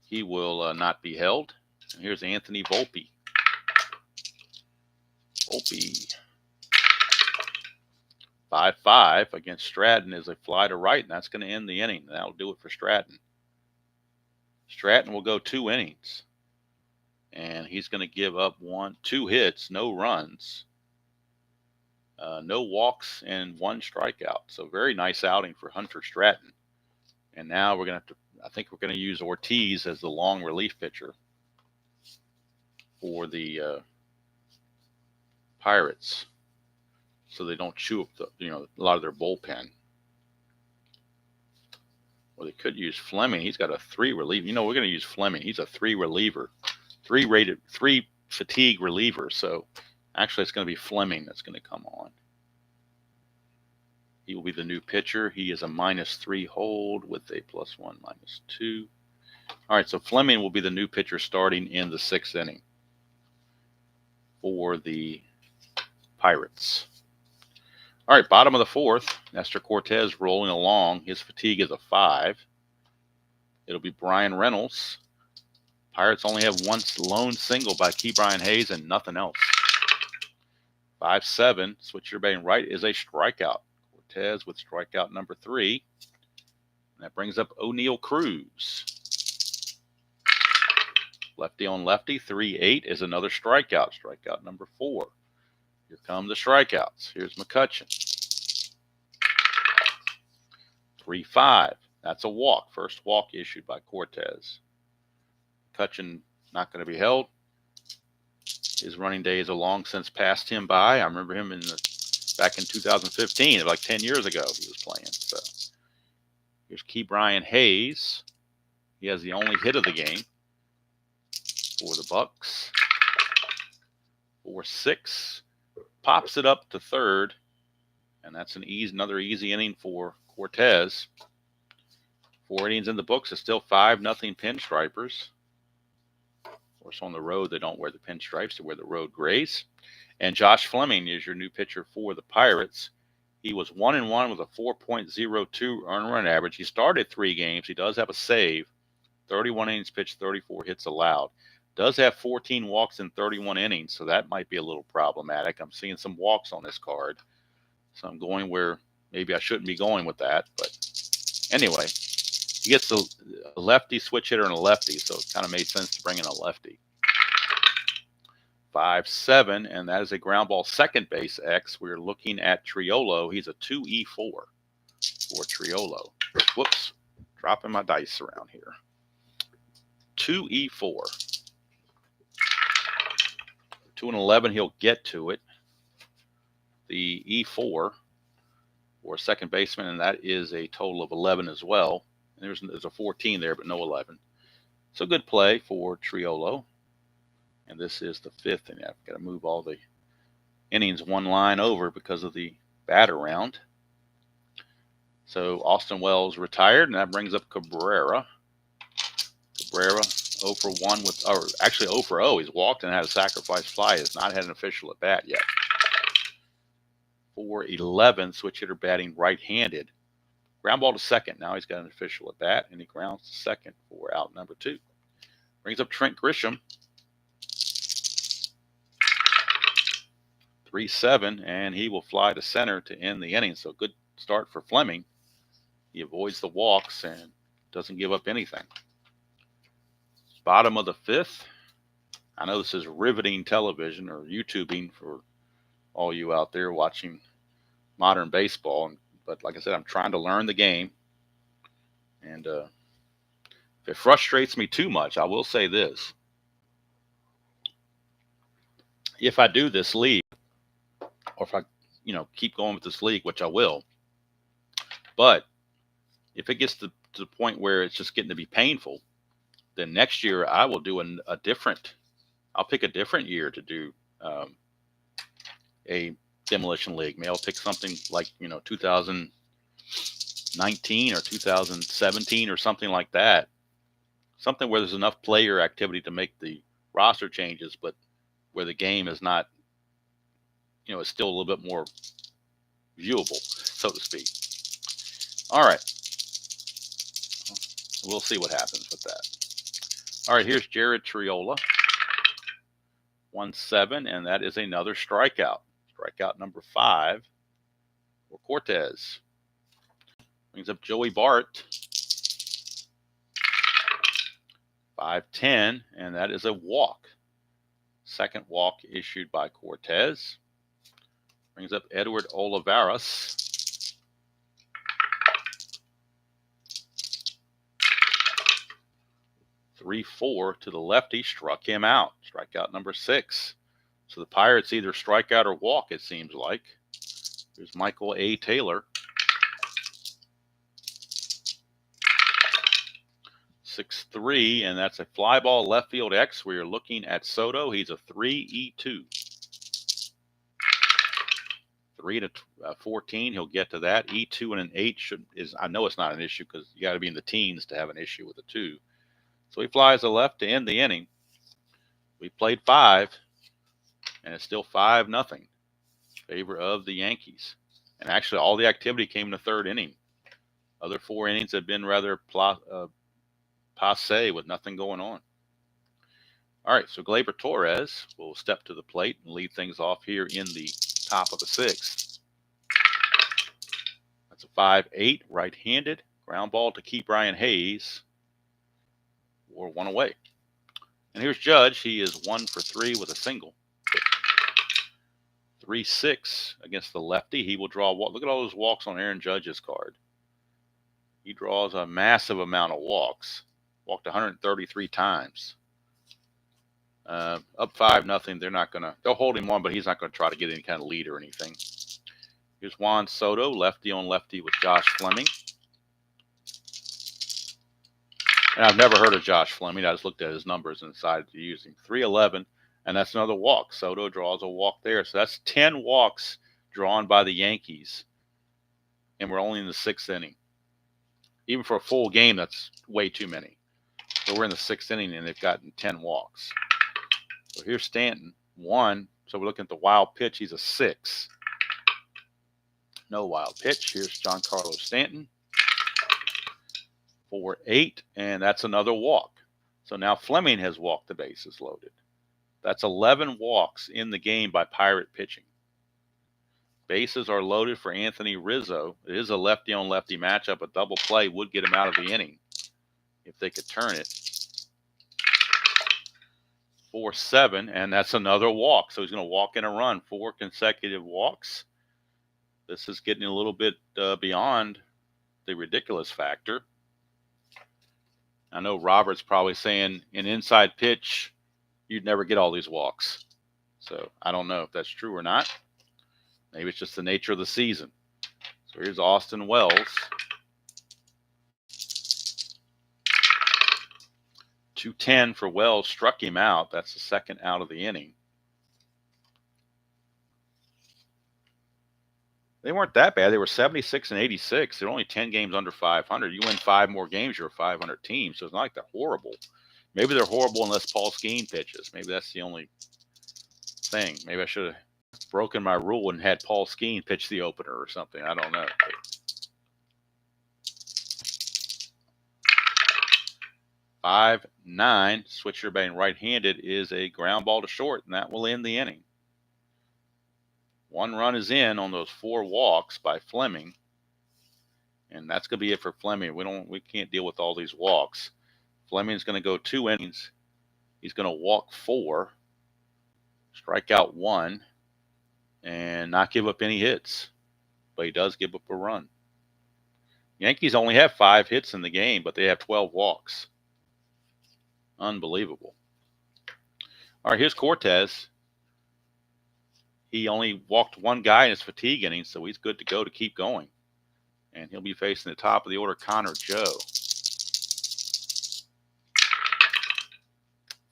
He will not be held. And here's Anthony Volpe. Volpe. 5-5 against Stratton is a fly to right, and that's going to end the inning. That'll do it for Stratton. Stratton will go 2 innings, and he's going to give up 2 hits, no runs, no walks, and 1 strikeout. So very nice outing for Hunter Stratton. And now we're going to have to, I think we're going to use Ortiz as the long relief pitcher for the Pirates, so they don't chew up a lot of their bullpen. Well, they could use Fleming. He's got a 3 reliever. We're going to use Fleming. He's a 3 reliever, 3 fatigue reliever. So actually, it's going to be Fleming that's going to come on. He will be the new pitcher. He is a -3 hold with a +1, -2. All right, so Fleming will be the new pitcher starting in the 6th inning for the Pirates. All right, bottom of the 4th, Nestor Cortes rolling along. His fatigue is a 5. It'll be Brian Reynolds. Pirates only have 1 lone single by Ke'Bryan Hayes and nothing else. 5-7, switcher batting right is a strikeout. Cortes with strikeout number 3. And that brings up O'Neal Cruz. Lefty on lefty, 3-8 is another strikeout. Strikeout number 4. Here come the strikeouts. Here's McCutchen. 3-5. That's a walk. First walk issued by Cortes. McCutchen not going to be held. His running days are long since passed him by. I remember him back in 2015, like 10 years ago he was playing. So here's Ke'Bryan Hayes. He has the only hit of the game for the Bucks. 4-6. Pops it up to 3rd, and that's another easy inning for Cortes. 4 innings in the books. It's still 5-0 pinstripers. Of course, on the road, they don't wear the pinstripes. They wear the road grays. And Josh Fleming is your new pitcher for the Pirates. He was 1-1 with a 4.02 earned run average. He started 3 games. He does have a save. 31 innings pitched, 34 hits allowed. Does have 14 walks in 31 innings, so that might be a little problematic. I'm seeing some walks on this card, so I'm going where maybe I shouldn't be going with that. But anyway, he gets a lefty switch hitter and a lefty, so it kind of made sense to bring in a lefty. 5-7, and that is a ground ball second base X. We're looking at Triolo. He's a 2-E4 for Triolo. Whoops, dropping my dice around here. 2-E4. 2-11, he'll get to it. The E4 for second baseman, and that is a total of 11 as well. There's a 14 there, but no 11. So good play for Triolo. And this is the 5th inning. I've got to move all the innings one line over because of the batter round. So Austin Wells retired, and that brings up Cabrera. Cabrera 0 for 1 with, or actually 0 for 0. He's walked and had a sacrifice fly. He has not had an official at bat yet. 4-11, switch hitter batting right-handed. Ground ball to second. Now he's got an official at bat, and he grounds to second for out number 2. Brings up Trent Grisham. 3-7, and he will fly to center to end the inning. So good start for Fleming. He avoids the walks and doesn't give up anything. Bottom of the 5th. I know this is riveting television or YouTubing for all you out there watching modern baseball. But like I said, I'm trying to learn the game. And if it frustrates me too much, I will say this. If I do this league, or if I, keep going with this league, which I will, but if it gets to the point where it's just getting to be painful, then next year I will do I'll pick a different year to do a demolition league. Maybe I'll pick something like, 2019 or 2017 or something like that. Something where there's enough player activity to make the roster changes, but where the game is not, it's still a little bit more viewable, so to speak. All right. We'll see what happens with that. All right, here's Jared Triola. 1-7, and that is another strikeout. Strikeout number 5 for Cortes. Brings up Joey Bart. 5-10, and that is a walk. Second walk issued by Cortes. Brings up Edward Olivares. 3-4 to the lefty, struck him out. Strikeout number 6. So the Pirates either strike out or walk, it seems like. Here's Michael A. Taylor. 6-3, and that's a fly ball left field X. We are looking at Soto. He's a 3-2. 3-14, he'll get to that. E2 and an 8 I know it's not an issue because you got to be in the teens to have an issue with a 2. So he flies to left to end the inning. We played 5, and it's still 5-0 in favor of the Yankees. And actually, all the activity came in the 3rd inning. Other 4 innings have been rather passe with nothing going on. All right, so Gleyber Torres will step to the plate and lead things off here in the top of the 6th. That's a 5-8, right-handed. Ground ball to Key Brian Hayes. Or 1 away. And here's Judge. He is 1 for 3 with a single. 3-6 against the lefty. He will draw. Look at all those walks on Aaron Judge's card. He draws a massive amount of walks. Walked 133 times. Up 5-0. They'll hold him on, but he's not going to try to get any kind of lead or anything. Here's Juan Soto, lefty on lefty with Josh Fleming. And I've never heard of Josh Fleming. I just looked at his numbers and decided to use him. 3-11, and that's another walk. Soto draws a walk there. So that's 10 walks drawn by the Yankees. And we're only in the 6th inning. Even for a full game, that's way too many. So we're in the 6th inning, and they've gotten 10 walks. So here's Stanton, 1. So we're looking at the wild pitch. He's a 6. No wild pitch. Here's Giancarlo Stanton. 4-8, and that's another walk. So now Fleming has walked the bases loaded. That's 11 walks in the game by Pirate pitching. Bases are loaded for Anthony Rizzo. It is a lefty-on-lefty matchup. A double play would get him out of the inning if they could turn it. 4-7, and that's another walk. So he's going to walk in a run. 4 consecutive walks. This is getting a little bit beyond the ridiculous factor. I know Robert's probably saying an inside pitch, you'd never get all these walks. So I don't know if that's true or not. Maybe it's just the nature of the season. So here's Austin Wells. 210 for Wells, struck him out. That's the second out of the inning. They weren't that bad. They were 76 and 86. They're only 10 games under 500. You win 5 more games, you're a 500 team. So it's not like they're horrible. Maybe they're horrible unless Paul Skeens pitches. Maybe that's the only thing. Maybe I should have broken my rule and had Paul Skeens pitch the opener or something. I don't know. 5-9. Switcher batting right-handed is a ground ball to short, and that will end the inning. 1 run is in on those 4 walks by Fleming, and that's going to be it for Fleming. We can't deal with all these walks. Fleming's going to go 2 innings. He's going to walk 4, strike out 1, and not give up any hits, but he does give up a run. Yankees only have 5 hits in the game, but they have 12 walks. Unbelievable. All right, here's Cortes. He only walked 1 guy in his fatigue inning, so he's good to go to keep going. And he'll be facing the top of the order, Connor Joe.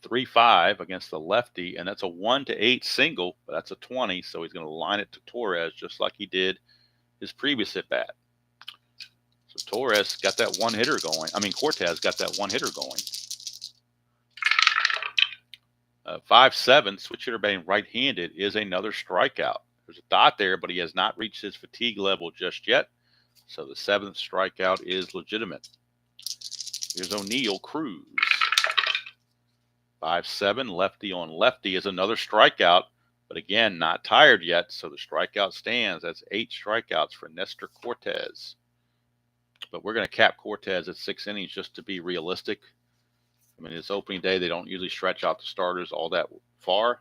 3-5 against the lefty, and that's a 1-8 single, but that's a 20, so he's going to line it to Torres just like he did his previous at-bat. So Torres got that 1-hitter going. Cortes got that 1-hitter going. 5-7, switch hitter batting right-handed is another strikeout. There's a dot there, but he has not reached his fatigue level just yet. So the 7th strikeout is legitimate. Here's O'Neill Cruz. 5-7, lefty on lefty is another strikeout, but again, not tired yet, so the strikeout stands. That's 8 strikeouts for Nestor Cortes. But we're going to cap Cortes at 6 innings just to be realistic. It's opening day. They don't usually stretch out the starters all that far.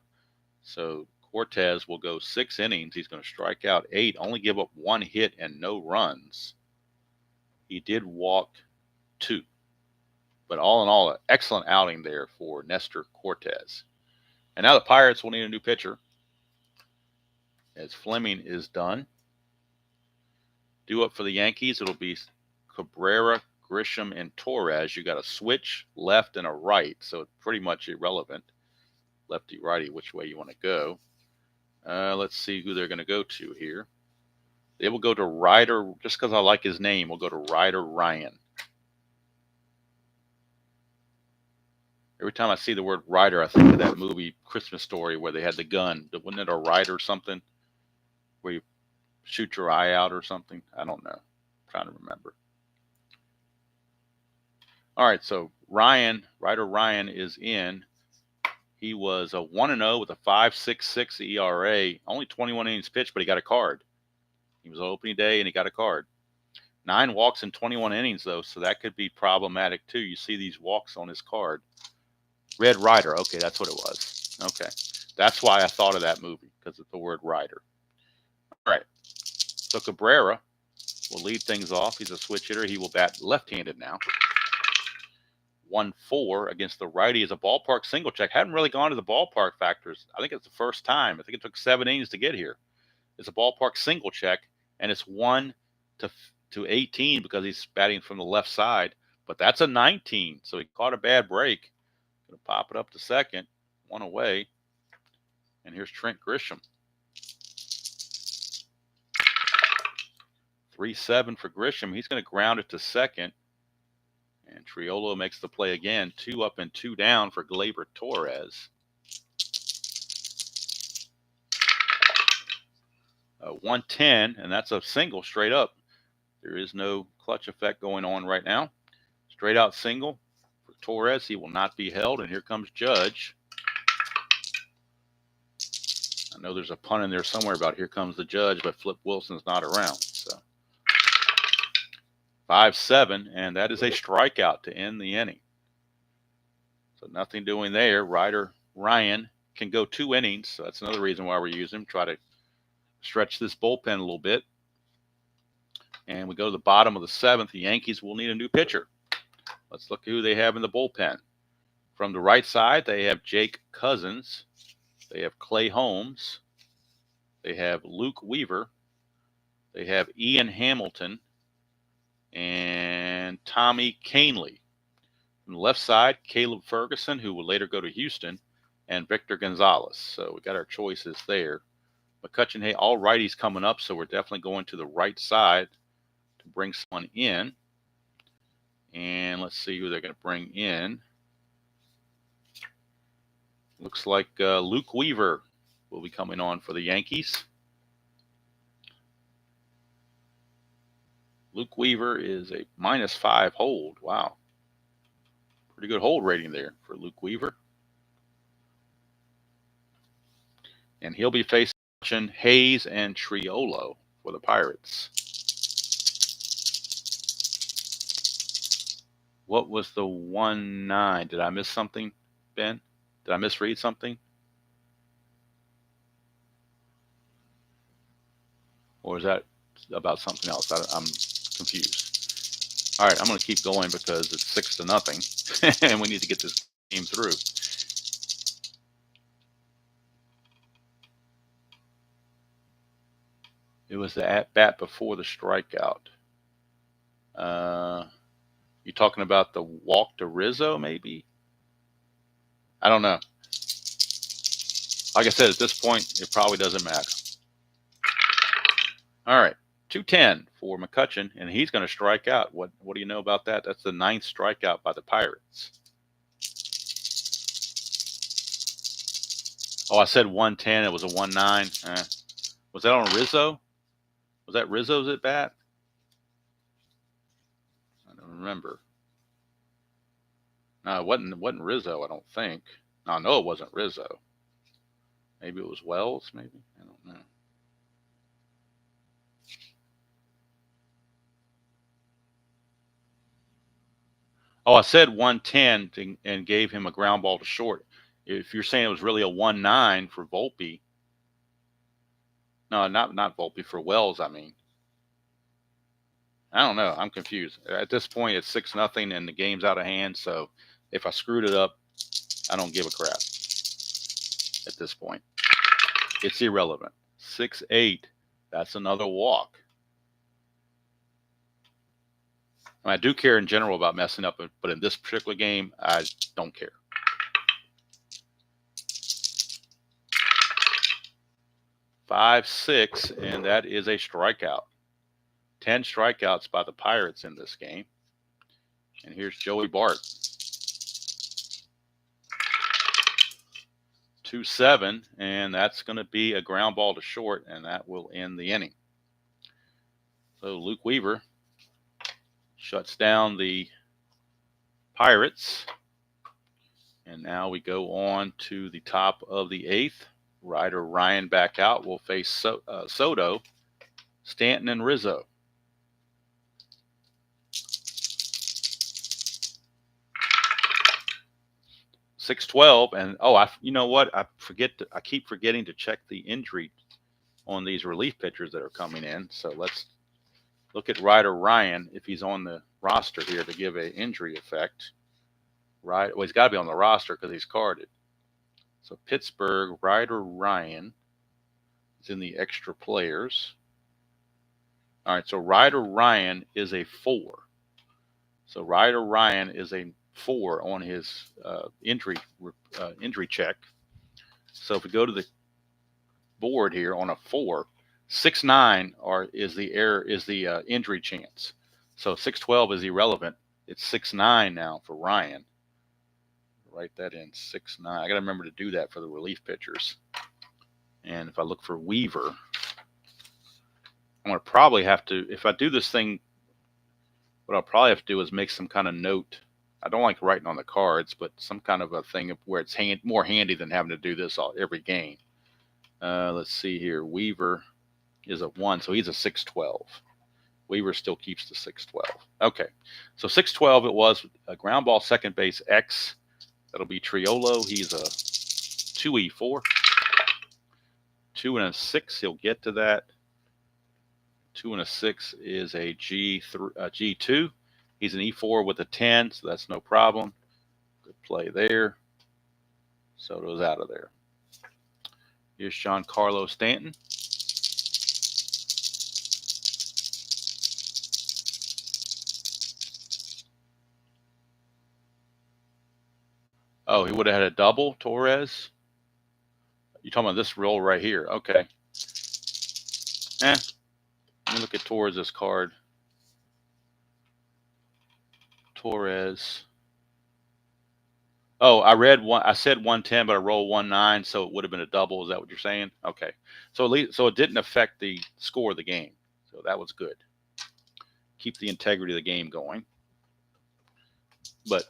So Cortes will go 6 innings. He's going to strike out 8, only give up 1 hit and no runs. He did walk 2. But all in all, an excellent outing there for Nestor Cortes. And now the Pirates will need a new pitcher, as Fleming is done. Due up for the Yankees, it'll be Cabrera, Grisham, and Torres. You got a switch, left, and a right, so it's pretty much irrelevant. Lefty, righty, which way you want to go. Let's see who they're going to go to here. They will go to Ryder, just because I like his name, we'll go to Ryder Ryan. Every time I see the word Ryder, I think of that movie Christmas Story where they had the gun. Wasn't it a Ryder something? Where you shoot your eye out or something? I don't know. I'm trying to remember. All right, so Ryder Ryan is in. He was a 1-0 with a 5.66 ERA. Only 21 innings pitched, but he got a card. He was on opening day, and he got a card. 9 walks in 21 innings, though, so that could be problematic, too. You see these walks on his card. Red Ryder. Okay, that's what it was. Okay. That's why I thought of that movie, because of the word Ryder. All right. So Cabrera will lead things off. He's a switch hitter. He will bat left-handed now. 1-4 against the righty is a ballpark single check. Hadn't really gone to the ballpark factors. I think it's the first time. I think it took 7 innings to get here. It's a ballpark single check, and it's 1 to 18 because he's batting from the left side. But that's a 19, so he caught a bad break. Going to pop it up to second. 1 away. And here's Trent Grisham. 3-7 for Grisham. He's going to ground it to second. And Triolo makes the play again. 2 up and 2 down for Gleyber Torres. 110, and that's a single straight up. There is no clutch effect going on right now. Straight out single for Torres. He will not be held. And here comes Judge. I know there's a pun in there somewhere about here comes the Judge, but Flip Wilson's not around. So 5-7, and that is a strikeout to end the inning. So nothing doing there. Ryder Ryan can go 2 innings, so that's another reason why we're using him. Try to stretch this bullpen a little bit. And we go to the bottom of the 7th. The Yankees will need a new pitcher. Let's look who they have in the bullpen. From the right side, they have Jake Cousins. They have Clay Holmes. They have Luke Weaver. They have Ian Hamilton and Tommy Canely. From the left side, Caleb Ferguson, who will later go to Houston, and Victor Gonzalez. So we got our choices there. McCutchen, hey, all righties coming up, so we're definitely going to the right side to bring someone in. And let's see who they're going to bring in. Looks like Luke Weaver will be coming on for the Yankees. Luke Weaver is a -5 hold. Wow. Pretty good hold rating there for Luke Weaver. And he'll be facing Hayes and Triolo for the Pirates. What was the 1-9? Did I miss something, Ben? Did I misread something? Or is that about something else? I'm confused. All right, I'm going to keep going because it's 6-0, and we need to get this game through. It was the at-bat before the strikeout. You talking about the walk to Rizzo, maybe? I don't know. Like I said, at this point, it probably doesn't matter. All right, 2-10 for McCutchen, and he's going to strike out. What do you know about that? That's the 9th strikeout by the Pirates. Oh, I said 110. It was a 1-9. Was that on Rizzo? Was that Rizzo's at bat? I don't remember. No, it wasn't Rizzo, I don't think. No, I know it wasn't Rizzo. Maybe it was Wells, maybe? I don't know. Oh, I said 110 and gave him a ground ball to short. If you're saying it was really a 1-9 for Volpe. No, not Volpe, for Wells, I mean. I don't know. I'm confused. At this point, it's 6-0 and the game's out of hand. So if I screwed it up, I don't give a crap at this point. It's irrelevant. 6-8. That's another walk. I do care in general about messing up, but in this particular game, I don't care. Five, 6, and that is a strikeout. 10 strikeouts by the Pirates in this game. And here's Joey Bart. 2-7, and that's going to be a ground ball to short, and that will end the inning. So Luke Weaver shuts down the Pirates. And now we go on to the top of the 8th. Ryder Ryan back out. We'll face Soto, Stanton, and Rizzo. .612, and you know what? I keep forgetting to check the injury on these relief pitchers that are coming in. So let's look at Ryder Ryan if he's on the roster here to give an injury effect. Right, well, he's got to be on the roster because he's carded. So Pittsburgh, Ryder Ryan is in the extra players. All right, so Ryder Ryan is a 4. So Ryder Ryan is a 4 on his injury check. So if we go to the board here on a 4, 6-9 is the injury chance. So 6-12 is irrelevant. It's 6-9 now for Ryan. Write that in, 6-9. I got to remember to do that for the relief pitchers. And if I look for Weaver, I'm going to probably have to, if I do this thing, what I'll probably have to do is make some kind of note. I don't like writing on the cards, but some kind of a thing where it's more handy than having to do this every game. Let's see here. Weaver is a 1, so he's a 6-12. Weaver still keeps the 6-12. Okay, so 6-12 it was. A ground ball second base X. That'll be Triolo. He's a 2E4. 2 and a 6. He'll get to that. 2 and a 6 is a G2. He's an E4 with a 10, so that's no problem. Good play there. Soto's out of there. Here's Giancarlo Stanton. Oh, he would have had a double, Torres? You're talking about this roll right here. Okay. Let me look at Torres' card. Torres. Oh, I read one. I said 110, but I rolled 19, so it would have been a double. Is that what you're saying? Okay. So at least, so it didn't affect the score of the game. So that was good. Keep the integrity of the game going. But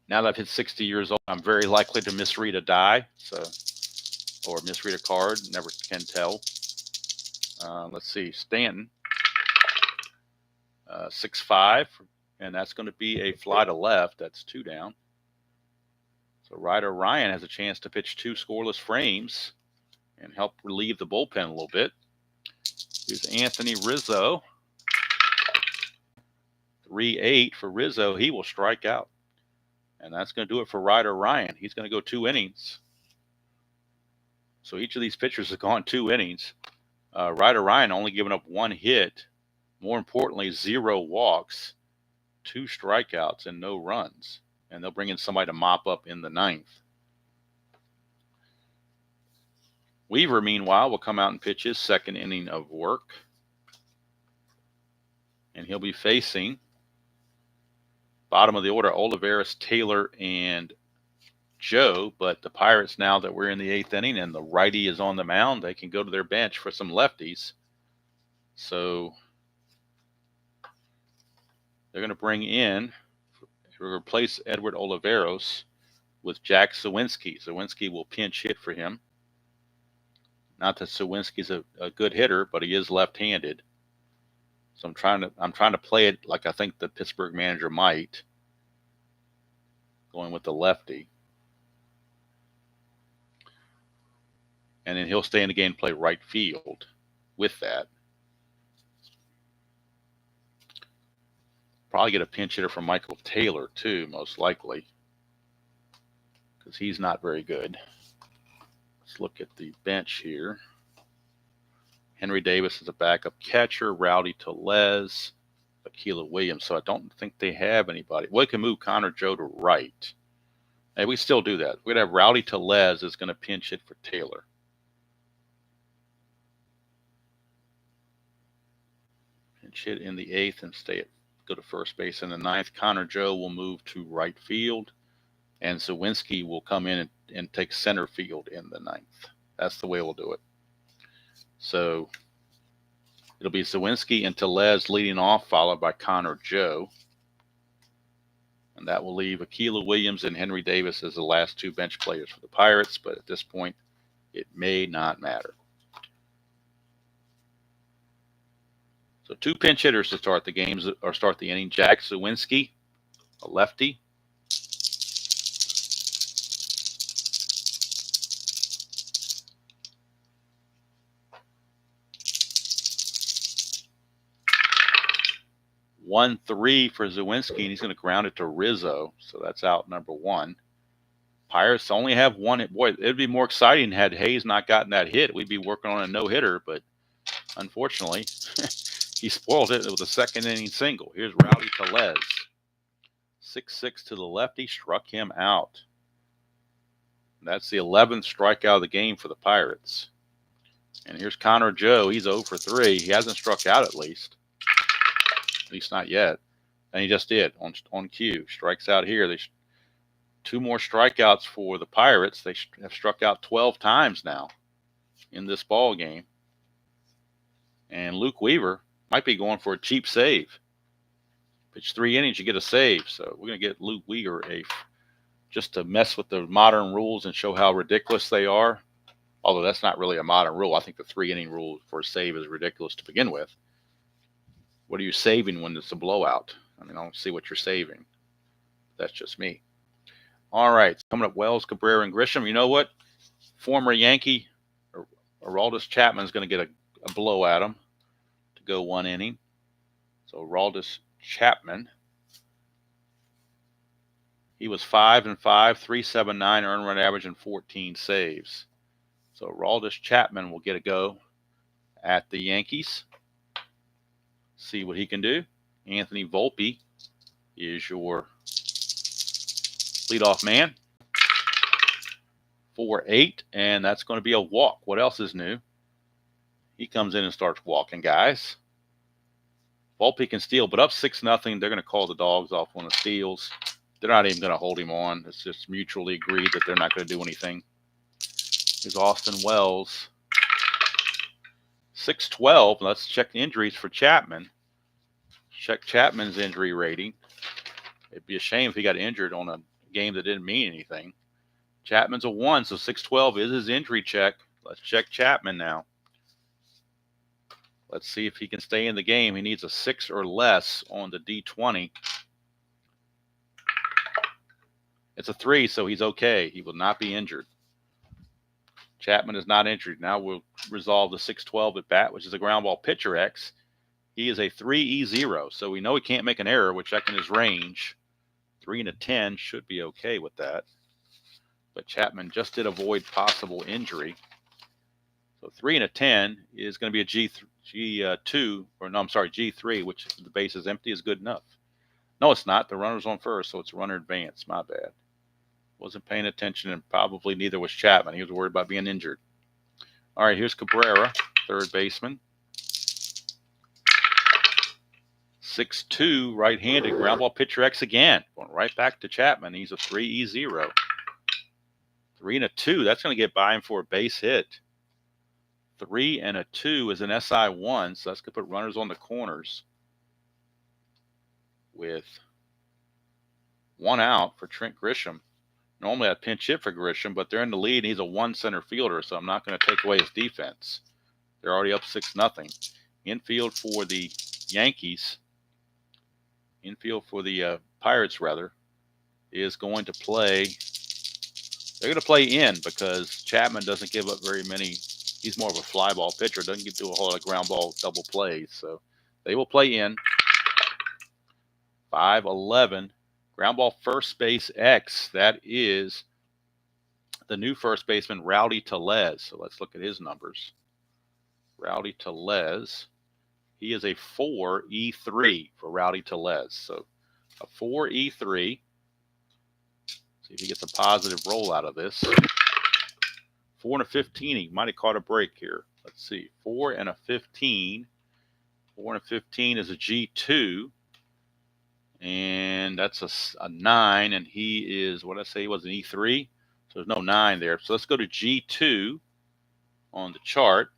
now that I've hit 60 years old, I'm very likely to misread a die, or misread a card. Never can tell. Let's see, Stanton, 6'5", and that's going to be a fly to left. That's 2 down. So Ryder Ryan has a chance to pitch 2 scoreless frames and help relieve the bullpen a little bit. Here's Anthony Rizzo. 3-8 for Rizzo. He will strike out. And that's going to do it for Ryder Ryan. He's going to go 2 innings. So each of these pitchers has gone 2 innings. Ryder Ryan only giving up 1 hit. More importantly, 0 walks, 2 strikeouts, and no runs. And they'll bring in somebody to mop up in the 9th. Weaver, meanwhile, will come out and pitch his 2nd inning of work. And he'll be facing bottom of the order, Olivares, Taylor, and Joe. But the Pirates, now that we're in the 8th inning and the righty is on the mound, they can go to their bench for some lefties. So they're going to bring in, to replace Edward Olivares, with Jack Sawinski. Sawinski will pinch hit for him. Not that Sawinski's a good hitter, but he is left-handed. So I'm trying to play it like I think the Pittsburgh manager might, going with the lefty. And then he'll stay in the game and play right field with that. Probably get a pinch hitter from Michael Taylor too, most likely, because he's not very good. Let's look at the bench here. Henry Davis is a backup catcher. Rowdy Tellez, Aquila Williams. So I don't think they have anybody. We can move Connor Joe to right. And we still do that. We're going to have Rowdy Tellez is going to pinch hit for Taylor. Pinch hit in the 8th and go to first base in the 9th. Connor Joe will move to right field. And Zawinski will come in and take center field in the 9th. That's the way we'll do it. So it'll be Zawinski and Tellez leading off, followed by Connor Joe. And that will leave Aquila Williams and Henry Davis as the last 2 bench players for the Pirates. But at this point, it may not matter. So 2 pinch hitters to start the games or start the inning. Jack Zawinski, a lefty. One 3 for Zawinski, and he's going to ground it to Rizzo. So that's out number 1. Pirates only have 1 hit. Boy, it'd be more exciting had Hayes not gotten that hit. We'd be working on a no-hitter, but unfortunately, he spoiled it with a 2nd inning single. Here's Rowdy Tellez. 6-6 to the lefty, struck him out. That's the 11th strikeout of the game for the Pirates. And here's Connor Joe. He's 0 for 3. He hasn't struck out at least not yet. And he just did on cue. Strikes out here. There's 2 more strikeouts for the Pirates. They have struck out 12 times now in this ball game. And Luke Weaver might be going for a cheap save. Pitch 3 innings, you get a save. So we're going to get Luke Weaver just to mess with the modern rules and show how ridiculous they are. Although that's not really a modern rule. I think the 3-inning rule for a save is ridiculous to begin with. What are you saving when it's a blowout? I mean, I don't see what you're saving. That's just me. All right, coming up, Wells, Cabrera, and Grisham. You know what? Former Yankee Aroldis Chapman is going to get a blow at him to go 1 inning. So Aroldis Chapman, he was 5-5, 3.79 earned run average, and 14 saves. So Aroldis Chapman will get a go at the Yankees. See what he can do. Anthony Volpe is your leadoff man. 4-8, and that's going to be a walk. What else is new? He comes in and starts walking, guys. Volpe can steal, but up 6-0. They're going to call the dogs off on the steals. They're not even going to hold him on. It's just mutually agreed that they're not going to do anything. Here's Austin Wells. 6-12. Let's check the injuries for Chapman. Check Chapman's injury rating. It'd be a shame if he got injured on a game that didn't mean anything. Chapman's a 1, so 6-12 is his injury check. Let's check Chapman now. Let's see if he can stay in the game. He needs a 6 or less on the D20. It's a 3, so he's okay. He will not be injured. Chapman is not injured. Now we'll resolve the 6-12 at bat, which is a ground ball pitcher X. He is a 3E0, so we know he can't make an error. We're checking his range. 3 and a 10 should be okay with that. But Chapman just did avoid possible injury. So 3 and a 10 is going to be a G2, or no, I'm sorry, G3, which the base is empty, is good enough. No, it's not. The runner's on first, so it's runner advance. My bad. Wasn't paying attention, and probably neither was Chapman. He was worried about being injured. All right, here's Cabrera, third baseman. 6-2, right-handed, ground ball pitcher X again. Going right back to Chapman. He's a 3E0. 3 and a 2. That's going to get by him for a base hit. 3 and a 2 is an SI1, so that's going to put runners on the corners with 1 out for Trent Grisham. Normally I'd pinch hit for Grisham, but they're in the lead, and he's a 1 center fielder, so I'm not going to take away his defense. They're already up 6-0. Infield for the Yankees, infield for the Pirates, rather, is going to play. They're going to play in because Chapman doesn't give up very many. He's more of a fly ball pitcher. Doesn't get to a whole lot of ground ball double plays. So they will play in. 5-11. Ground ball first base X. That is the new first baseman, Rowdy Tellez. So let's look at his numbers. Rowdy Tellez. He is a 4E3 for Rowdy Tellez. So a 4E3. See if he gets a positive roll out of this. 4 and a 15. He might have caught a break here. Let's see. 4 and a 15. 4 and a 15 is a G2. And that's a 9. And he is, what did I say? He was an E3. So there's no 9 there. So let's go to G2 on the chart.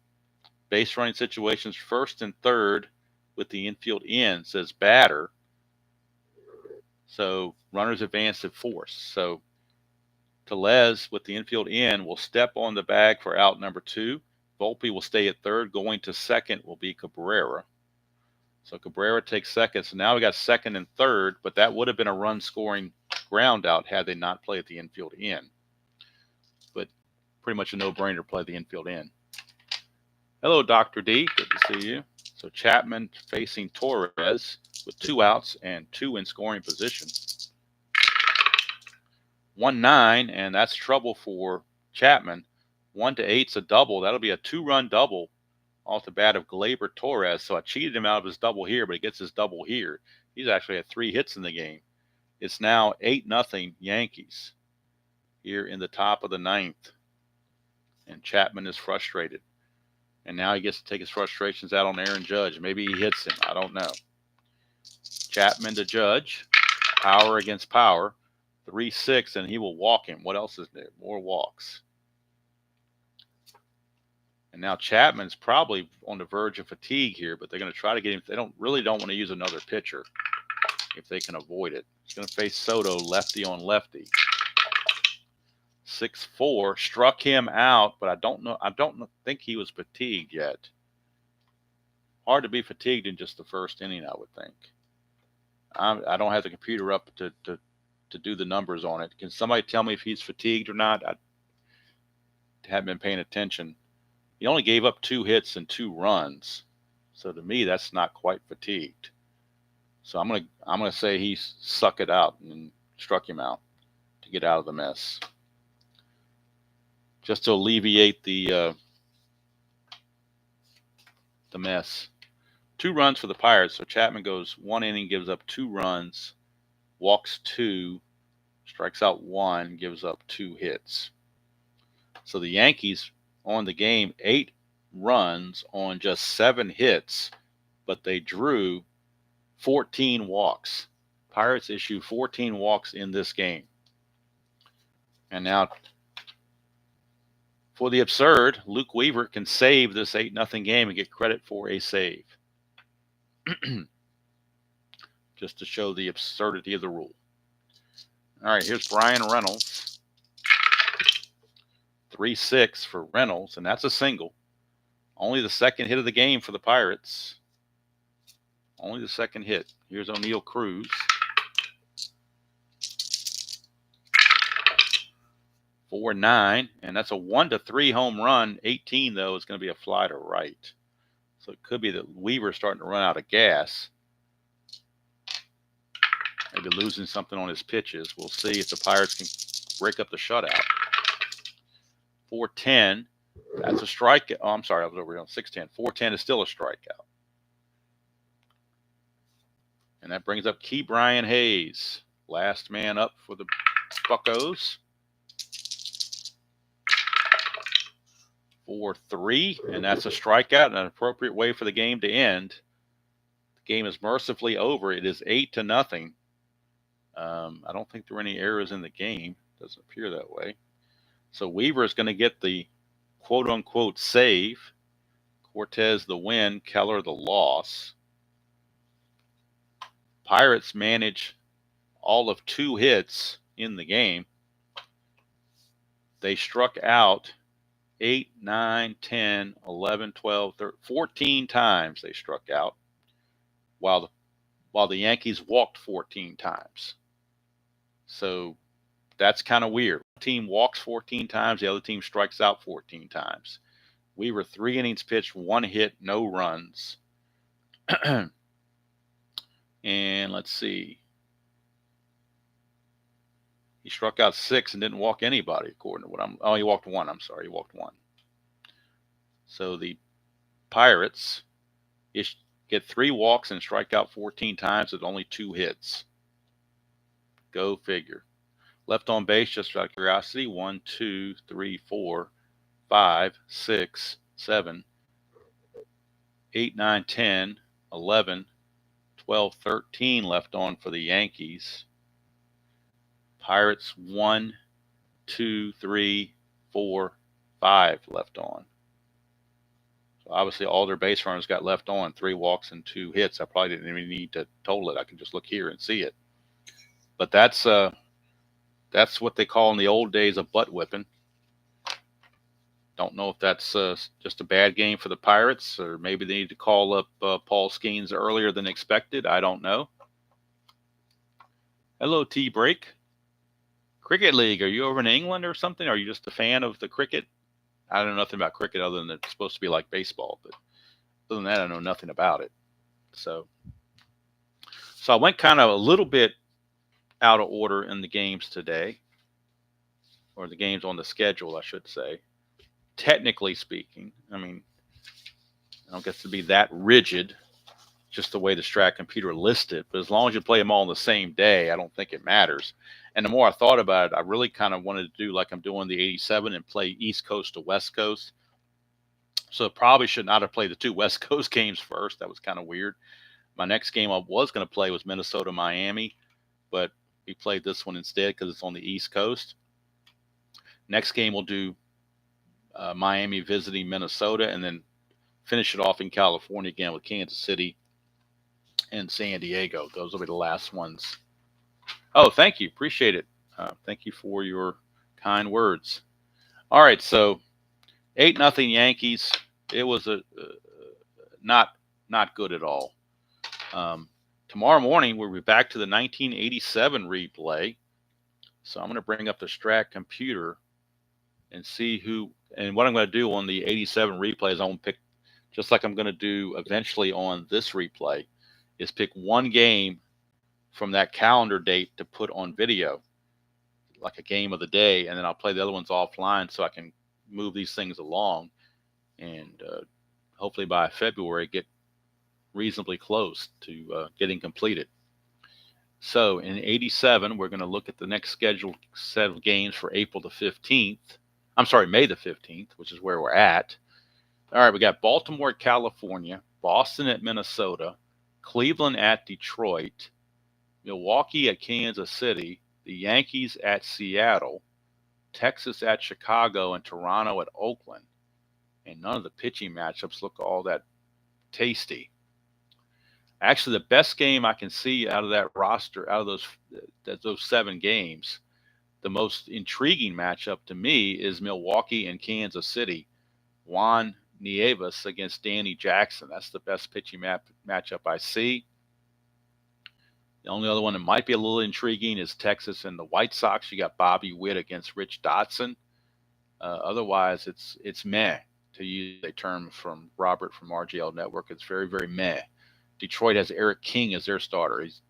Base running situations, first and third with the infield in, says batter. So runners advance at force. So Tellez with the infield in will step on the bag for out number 2. Volpe will stay at third. Going to second will be Cabrera. So Cabrera takes second. So now we got second and third, but that would have been a run scoring ground out had they not played the infield in. But pretty much a no-brainer to play the infield in. Hello, Dr. D. Good to see you. So Chapman facing Torres with 2 outs and 2 in scoring position. 1-9, and that's trouble for Chapman. 1-8's a double. That'll be a 2-run double off the bat of Gleyber Torres. So I cheated him out of his double here, but he gets his double here. He's actually had 3 hits in the game. It's now 8-0 Yankees here in the top of the 9th. And Chapman is frustrated. And now he gets to take his frustrations out on Aaron Judge. Maybe he hits him. I don't know. Chapman to Judge. Power against power. 3-6, and he will walk him. What else is there? More walks. And now Chapman's probably on the verge of fatigue here, but they're going to try to get him. They really don't want to use another pitcher if they can avoid it. He's going to face Soto, lefty on lefty. 6-4, struck him out, but I don't think he was fatigued yet. Hard to be fatigued in just the first inning, I would think. I don't have the computer up to do the numbers on it. Can somebody tell me if he's fatigued or not? I haven't been paying attention. He only gave up 2 hits and 2 runs, so to me that's not quite fatigued. So I'm gonna say he suck it out and struck him out to get out of the mess. Just to alleviate the mess. 2 runs for the Pirates. So Chapman goes 1 inning, gives up 2 runs, walks 2, strikes out 1, gives up 2 hits. So the Yankees on the game, 8 runs on just 7 hits, but they drew 14 walks. Pirates issued 14 walks in this game. And now, for the absurd, Luke Weaver can save this 8-0 game and get credit for a save. Just to show the absurdity of the rule. All right, here's Brian Reynolds. 3-6 for Reynolds, and that's a single. Only the second hit of the game for the Pirates. Only the second hit. Here's O'Neal Cruz. 4-9, and that's a 1-3 home run. 18, though, is going to be a fly to right. So it could be that Weaver's starting to run out of gas. Maybe losing something on his pitches. We'll see if the Pirates can break up the shutout. 4-10, that's a strikeout. Oh, I'm sorry, I was over here on 6-10. 4-10 is still a strikeout. And that brings up Key Brian Hayes. Last man up for the Buccos. 4-3, and that's a strikeout and an appropriate way for the game to end. The game is mercifully over. It is 8-0. I don't think there were any errors in the game. Doesn't appear that way. So Weaver is going to get the quote-unquote save. Cortes the win. Keller the loss. Pirates manage all of 2 hits in the game. They struck out 8, 9, 10, 11, 12, 13, 14 times they struck out, while the Yankees walked 14 times. So that's kind of weird. One team walks 14 times, the other team strikes out 14 times. We were 3 innings pitched, 1 hit, no runs. And let's see. He struck out 6 and didn't walk anybody, according to what he walked 1. I'm sorry, he walked 1. So the Pirates get 3 walks and strike out 14 times with only 2 hits. Go figure. Left on base, just out of curiosity, 1, 2, 3, 4, 5, 6, 7, 8, 9, 10, 11, 12, 13 left on for the Yankees. Pirates 1, 2, 3, 4, 5 left on. So obviously all their base runners got left on, 3 walks and 2 hits. I probably didn't even need to total it. I can just look here and see it. But that's what they call in the old days a butt whipping. Don't know if that's just a bad game for the Pirates, or maybe they need to call up Paul Skeens earlier than expected. I don't know. Hello, T-Break. Cricket League, are you over in England or something? Are you just a fan of the cricket? I don't know nothing about cricket other than it's supposed to be like baseball, but other than that, I know nothing about it. So I went kind of a little bit out of order in the games today, or the games on the schedule, I should say. Technically speaking, I mean, I don't get to be that rigid, just the way the Strat computer lists it. But as long as you play them all on the same day, I don't think it matters. And the more I thought about it, I really kind of wanted to do like I'm doing the 87 and play East Coast to West Coast. So probably should not have played the 2 West Coast games first. That was kind of weird. My next game I was going to play was Minnesota-Miami, but we played this one instead because it's on the East Coast. Next game we'll do Miami visiting Minnesota, and then finish it off in California again with Kansas City and San Diego. Those will be the last ones. Oh, thank you. Appreciate it. Thank you for your kind words. All right, so 8-0 Yankees. It was not good at all. Tomorrow morning, we'll be back to the 1987 replay. So I'm going to bring up the Strat computer and see who, and what I'm going to do on the 87 replay is I'm going to pick, just like I'm going to do eventually on this replay, is pick one game from that calendar date to put on video, like a game of the day, and then I'll play the other ones offline so I can move these things along, and hopefully by February get reasonably close to getting completed. So in 87, we're going to look at the next scheduled set of games for April the 15th. I'm sorry, May the 15th, which is where we're at. All right, we got Baltimore at California, Boston at Minnesota, Cleveland at Detroit, Milwaukee at Kansas City, the Yankees at Seattle, Texas at Chicago, and Toronto at Oakland. And none of the pitching matchups look all that tasty. Actually, the best game I can see out of that roster, out of those 7 games, the most intriguing matchup to me is Milwaukee and Kansas City. Juan Nieves against Danny Jackson. That's the best pitching matchup I see. The only other one that might be a little intriguing is Texas and the White Sox. You got Bobby Witt against Rich Dotson. Otherwise, it's meh, to use a term from Robert from RGL Network. It's very, very meh. Detroit has Eric King as their starter. He's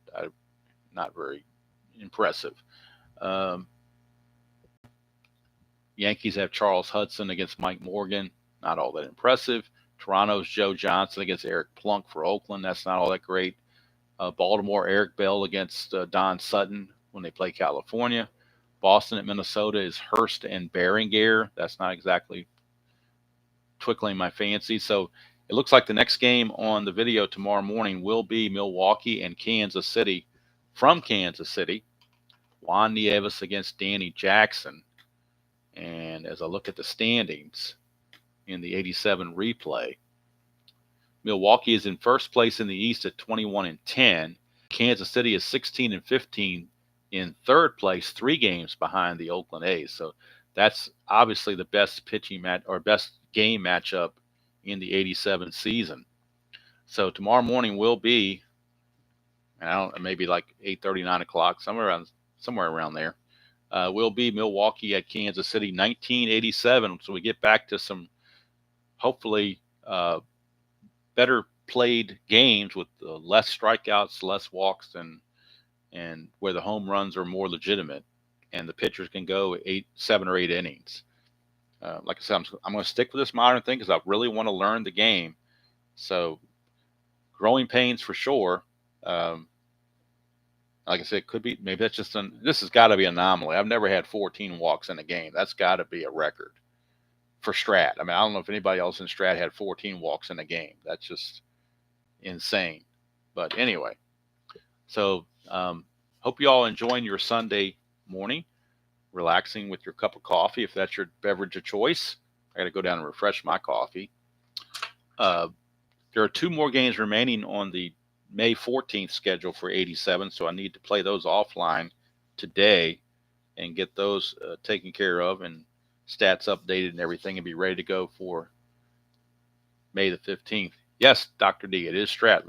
not very impressive. Yankees have Charles Hudson against Mike Morgan. Not all that impressive. Toronto's Joe Johnson against Eric Plunk for Oakland. That's not all that great. Baltimore, Eric Bell against Don Sutton when they play California. Boston at Minnesota is Hurst and Berenguer. That's not exactly twinkling my fancy. So it looks like the next game on the video tomorrow morning will be Milwaukee and Kansas City from Kansas City. Juan Nieves against Danny Jackson. And as I look at the standings in the 87 replay, Milwaukee is in first place in the East at 21-10. Kansas City is 16-15 in third place, 3 games behind the Oakland A's. So that's obviously the best pitching match or best game matchup in the 87 season. So tomorrow morning will be, I don't know, maybe like 8:30, 9 o'clock, somewhere around there. Will be Milwaukee at Kansas City, 1987. So we get back to some hopefully better played games with less strikeouts, less walks, and where the home runs are more legitimate, and the pitchers can go 7 or 8 innings. Like I said, I'm going to stick with this modern thing because I really want to learn the game. So growing pains for sure. Like I said, it could be, maybe that's just this has got to be an anomaly. I've never had 14 walks in a game. That's got to be a record for Strat. I mean, I don't know if anybody else in Strat had 14 walks in a game. That's just insane. But anyway, so hope you all enjoying your Sunday morning, relaxing with your cup of coffee, if that's your beverage of choice. I got to go down and refresh my coffee. There are 2 more games remaining on the May 14th schedule for 87, so I need to play those offline today and get those taken care of and stats updated and everything and be ready to go for May the 15th. Yes, Dr. D, it is Strat.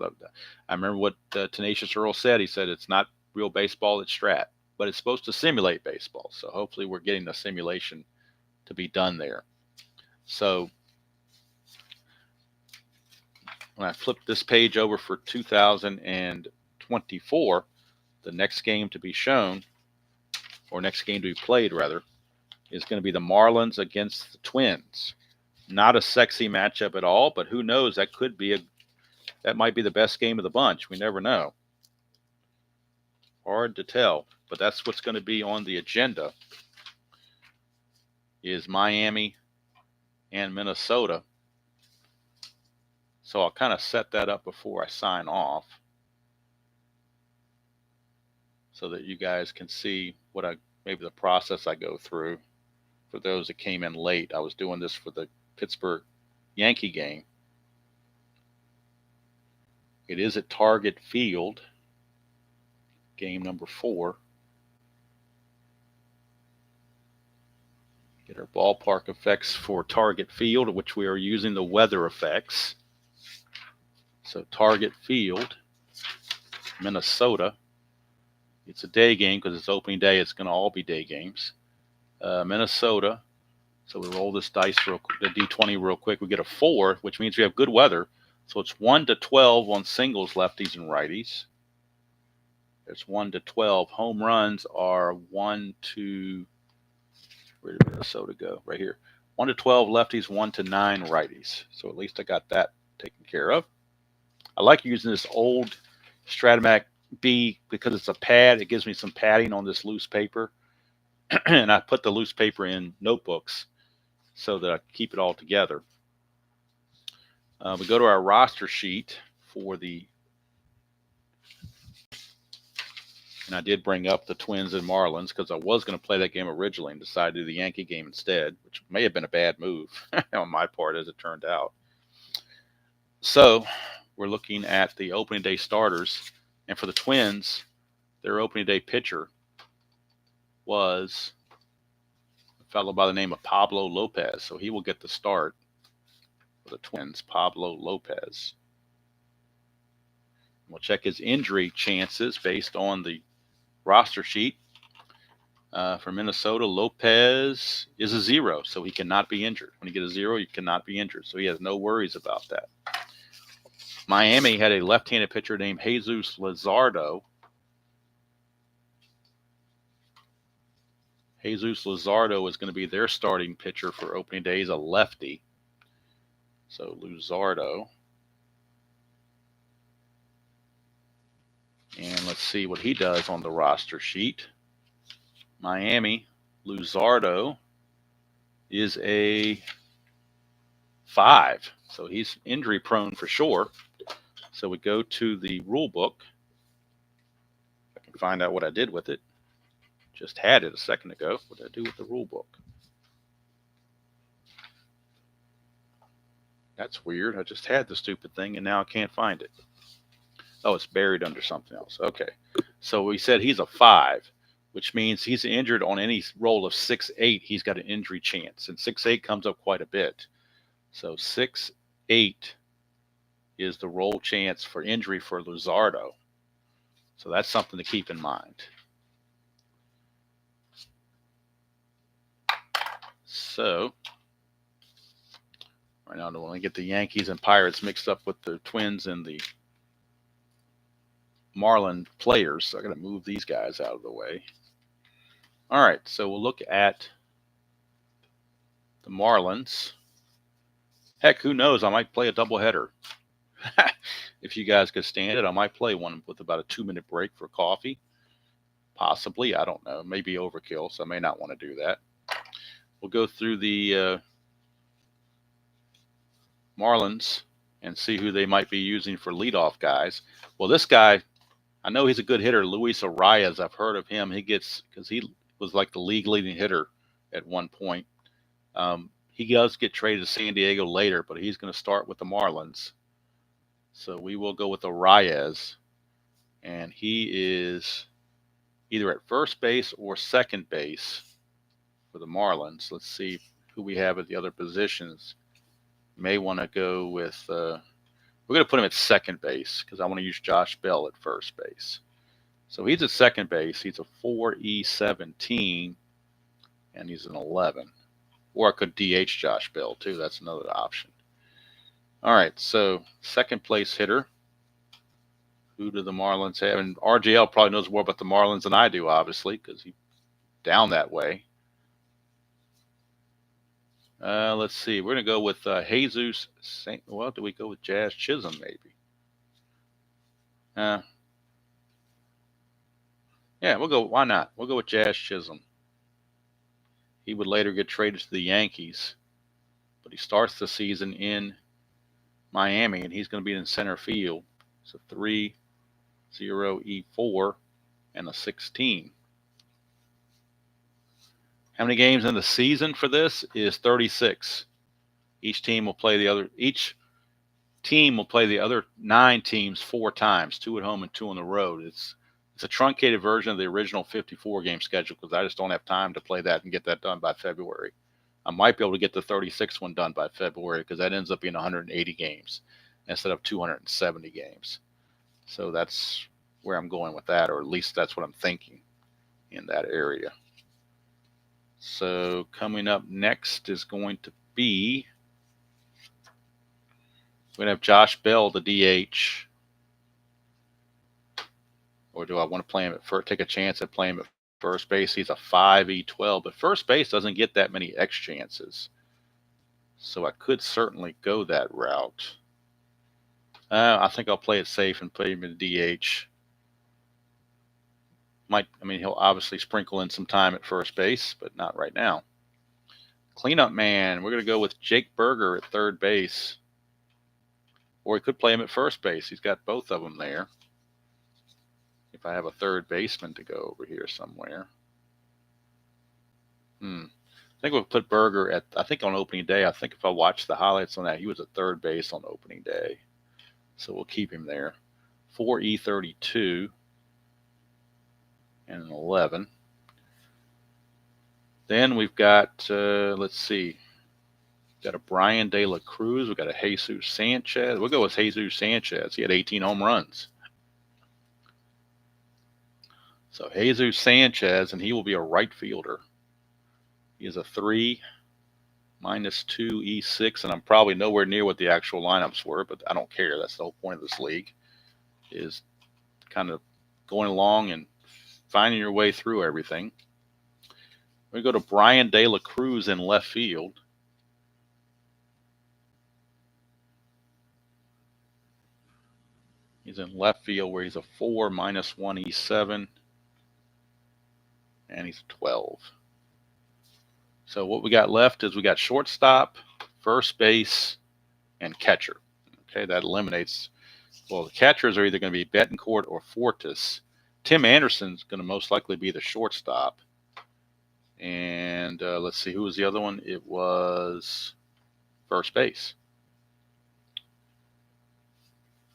I remember what Tenacious Earl said. He said it's not real baseball, it's Strat, but it's supposed to simulate baseball. So hopefully we're getting the simulation to be done there. So when I flip this page over for 2024, the next game to be shown, or next game to be played rather, is going to be the Marlins against the Twins. Not a sexy matchup at all, but who knows? That might be the best game of the bunch. We never know. Hard to tell, but that's what's going to be on the agenda. Is Miami and Minnesota. So I'll kind of set that up before I sign off so that you guys can see maybe the process I go through. For those that came in late, I was doing this for the Pittsburgh Yankee game. It is at Target Field, game number 4. Get our ballpark effects for Target Field, which we are using the weather effects. So Target Field, Minnesota. It's a day game because it's opening day. It's going to all be day games. Minnesota. So we roll this dice the D20 real quick. We get a 4, which means we have good weather. So it's 1-12 on singles, lefties and righties. There's 1-12. Home runs are 1 to, where did Minnesota go? Right here. 1-12 lefties, 1-9 righties. So at least I got that taken care of. I like using this old Strat-O-Matic B because it's a pad. It gives me some padding on this loose paper. And I put the loose paper in notebooks so that I keep it all together. We go to our roster sheet for and I did bring up the Twins and Marlins because I was going to play that game originally and decided to do the Yankee game instead, which may have been a bad move on my part as it turned out. So we're looking at the opening day starters, and for the Twins, their opening day pitcher was a fellow by the name of Pablo Lopez, so he will get the start for the Twins, Pablo Lopez. We'll check his injury chances based on the roster sheet. For Minnesota, Lopez is a 0, so he cannot be injured. When you get a 0, you cannot be injured, so he has no worries about that. Miami had a left-handed pitcher named Jesus Luzardo. Jesus Luzardo is going to be their starting pitcher for opening day. He's a lefty. So Luzardo. And let's see what he does on the roster sheet. Miami, Luzardo is a 5. So he's injury prone for sure. So we go to the rule book. I can find out what I did with it. Just had it a second ago. What did I do with the rule book? That's weird. I just had the stupid thing and now I can't find it. Oh, it's buried under something else. Okay. So we said he's a 5, which means he's injured on any roll of 6-8. He's got an injury chance. And 6-8 comes up quite a bit. So 6-8 is the roll chance for injury for Luzardo. So that's something to keep in mind. So right now I don't want to get the Yankees and Pirates mixed up with the Twins and the Marlin players. So I got to move these guys out of the way. All right, so we'll look at the Marlins. Heck, who knows? I might play a doubleheader. If you guys could stand it, I might play one with about a 2-minute break for coffee. Possibly, I don't know. Maybe overkill, so I may not want to do that. We'll go through the Marlins and see who they might be using for leadoff guys. Well, this guy, I know he's a good hitter, Luis Arias. I've heard of him. Because he was like the league leading hitter at one point. He does get traded to San Diego later, but he's going to start with the Marlins. So we will go with Arias, and he is either at first base or second base for the Marlins. Let's see who we have at the other positions. May want to go with, we're going to put him at second base because I want to use Josh Bell at first base. So he's at second base. He's a 4E17, and he's an 11. Or I could DH Josh Bell, too. That's another option. All right, so second place hitter. Who do the Marlins have? And RJL probably knows more about the Marlins than I do, obviously, because he's down that way. Let's see. We're going to go with Jesus. Well, do we go with Jazz Chisholm, maybe? Yeah, we'll go. Why not? We'll go with Jazz Chisholm. He would later get traded to the Yankees, but he starts the season in Miami, and he's going to be in center field. It's a 3-0-E4 and a 16. How many games in the season for this is 36. Each team will play the other 9 teams 4 times, 2 at home and 2 on the road. It's a truncated version of the original 54-game schedule because I just don't have time to play that and get that done by February. I might be able to get the 36 one done by February because that ends up being 180 games instead of 270 games. So that's where I'm going with that, or at least that's what I'm thinking in that area. So coming up next is going to be, we're going to have Josh Bell, the DH. Or do I want to play him at first, take a chance at playing him at first base? He's a 5E12, but first base doesn't get that many X chances. So I could certainly go that route. I think I'll play it safe and play him in DH. He'll obviously sprinkle in some time at first base, but not right now. Cleanup man, we're going to go with Jake Berger at third base. Or he could play him at first base. He's got both of them there. If I have a third baseman to go over here somewhere. I think we'll put Berger at, I think on opening day. I think if I watch the highlights on that, he was at third base on opening day. So we'll keep him there. 4E32 and an 11. Then we've got, let's see, got a Brian De La Cruz. We've got a Jesus Sanchez. We'll go with Jesus Sanchez. He had 18 home runs. So Jesus Sanchez, and he will be a right fielder. He is a 3 -2 E6, and I'm probably nowhere near what the actual lineups were, but I don't care. That's the whole point of this league, is kind of going along and finding your way through everything. We go to Brian De La Cruz in left field. He's in left field where he's a 4 -1 E7, and he's a 12. So what we got left is we got shortstop, first base, and catcher. Okay, that eliminates, well, the catchers are either going to be Betancourt or Cortes. Tim Anderson's going to most likely be the shortstop. And let's see, who was the other one? It was first base.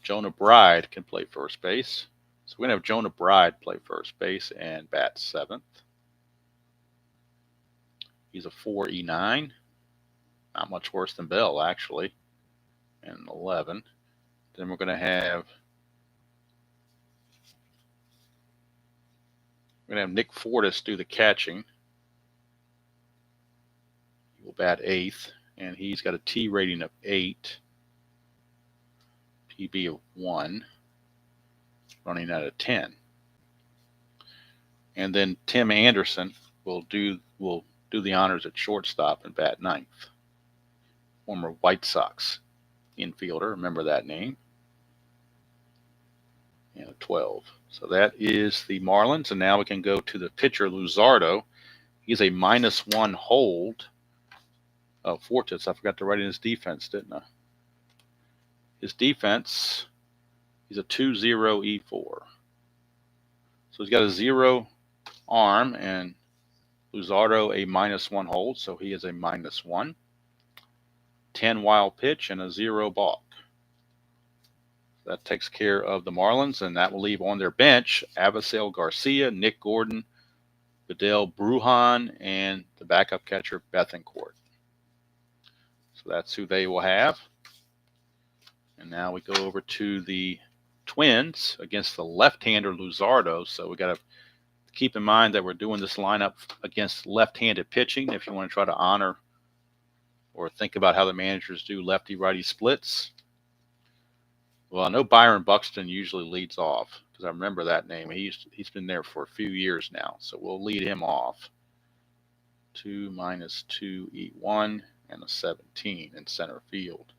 Jonah Bride can play first base. So we're going to have Jonah Bride play first base and bat 7th. He's a 4E9. Not much worse than Bell, actually. And 11. Then we're going to have Nick Fortis do the catching. He will bat 8th, and he's got a T rating of 8, PB of 1, running out of 10. And then Tim Anderson will do the honors at shortstop and bat 9th. Former White Sox infielder, remember that name. And a 12. So that is the Marlins, and now we can go to the pitcher, Luzardo. He's a -1 hold. Oh, Fortis, I forgot to write in his defense, didn't I? His defense, he's a 2-0 E4. So he's got a 0 arm, and Luzardo a -1 hold, so he is a -1. 10 wild pitch and a 0 balk. That takes care of the Marlins, and that will leave on their bench Avisail Garcia, Nick Gordon, Vidal Brujan, and the backup catcher Betancourt. So that's who they will have. And now we go over to the Twins against the left-hander Luzardo. So we got to keep in mind that we're doing this lineup against left-handed pitching if you want to try to honor or think about how the managers do lefty-righty splits. Well, I know Byron Buxton usually leads off because I remember that name. He's been there for a few years now, so we'll lead him off. 2 -2 E1 and a 17 in center field.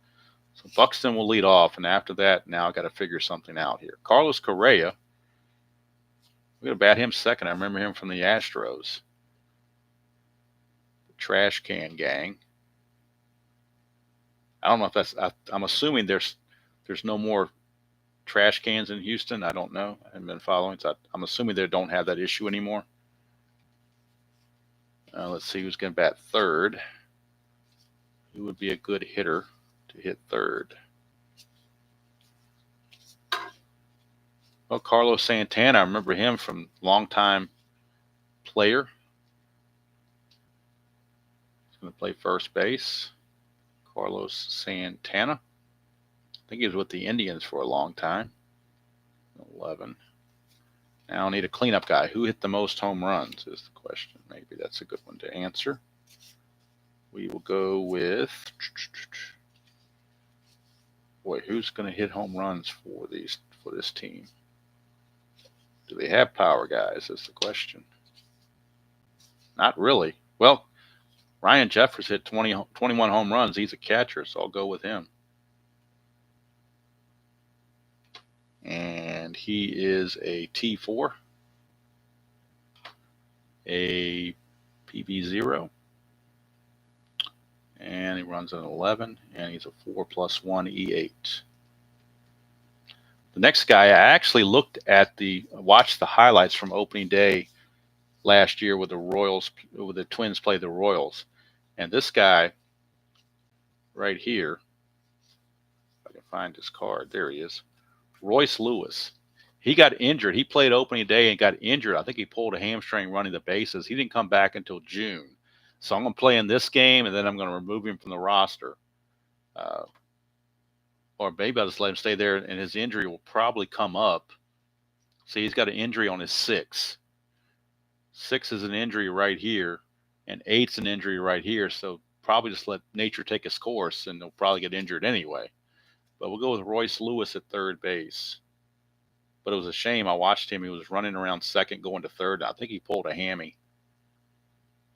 So Buxton will lead off, and after that, now I got to figure something out here. Carlos Correa, we're going to bat him second. I remember him from the Astros. The trash can gang. I don't know if that's, I'm assuming there's no more trash cans in Houston. I don't know. I haven't been following. So I'm assuming they don't have that issue anymore. Let's see who's going to bat third. Who would be a good hitter to hit third? Well, Carlos Santana, I remember him from longtime player. He's going to play first base. Carlos Santana. I think he was with the Indians for a long time. 11. Now I need a cleanup guy. Who hit the most home runs is the question. Maybe that's a good one to answer. We will go with, boy, who's going to hit home runs for this team? Do they have power guys is the question. Not really. Well, Ryan Jeffers hit 21 home runs. He's a catcher, so I'll go with him. And he is a T4, a PB0, And he runs an 11, and he's a 4+1 E8. The next guy, I actually watched the highlights from opening day last year with the Twins played the Royals. And this guy right here, if I can find his card, there he is, Royce Lewis. He got injured. He played opening day and got injured. I think he pulled a hamstring running the bases. He didn't come back until June. So I'm going to play in this game, and then I'm going to remove him from the roster. Or maybe I'll just let him stay there, and his injury will probably come up. See, he's got an injury on his 6. 6 is an injury right here, and 8's an injury right here. So probably just let nature take its course, and he'll probably get injured anyway. But we'll go with Royce Lewis at third base. But it was a shame. I watched him. He was running around second, going to third. I think he pulled a hammy.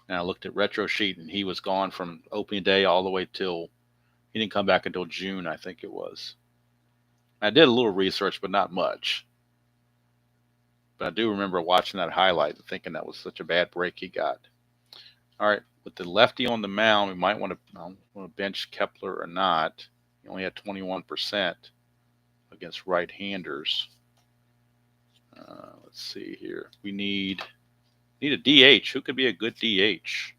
And I looked at retro sheet, and he was gone from opening day all the way till he didn't come back until June, I think it was. I did a little research, but not much. But I do remember watching that highlight and thinking that was such a bad break he got. All right, with the lefty on the mound, we might want to bench Keller or not. He only had 21% against right-handers. Let's see here. We need a DH. Who could be a good DH?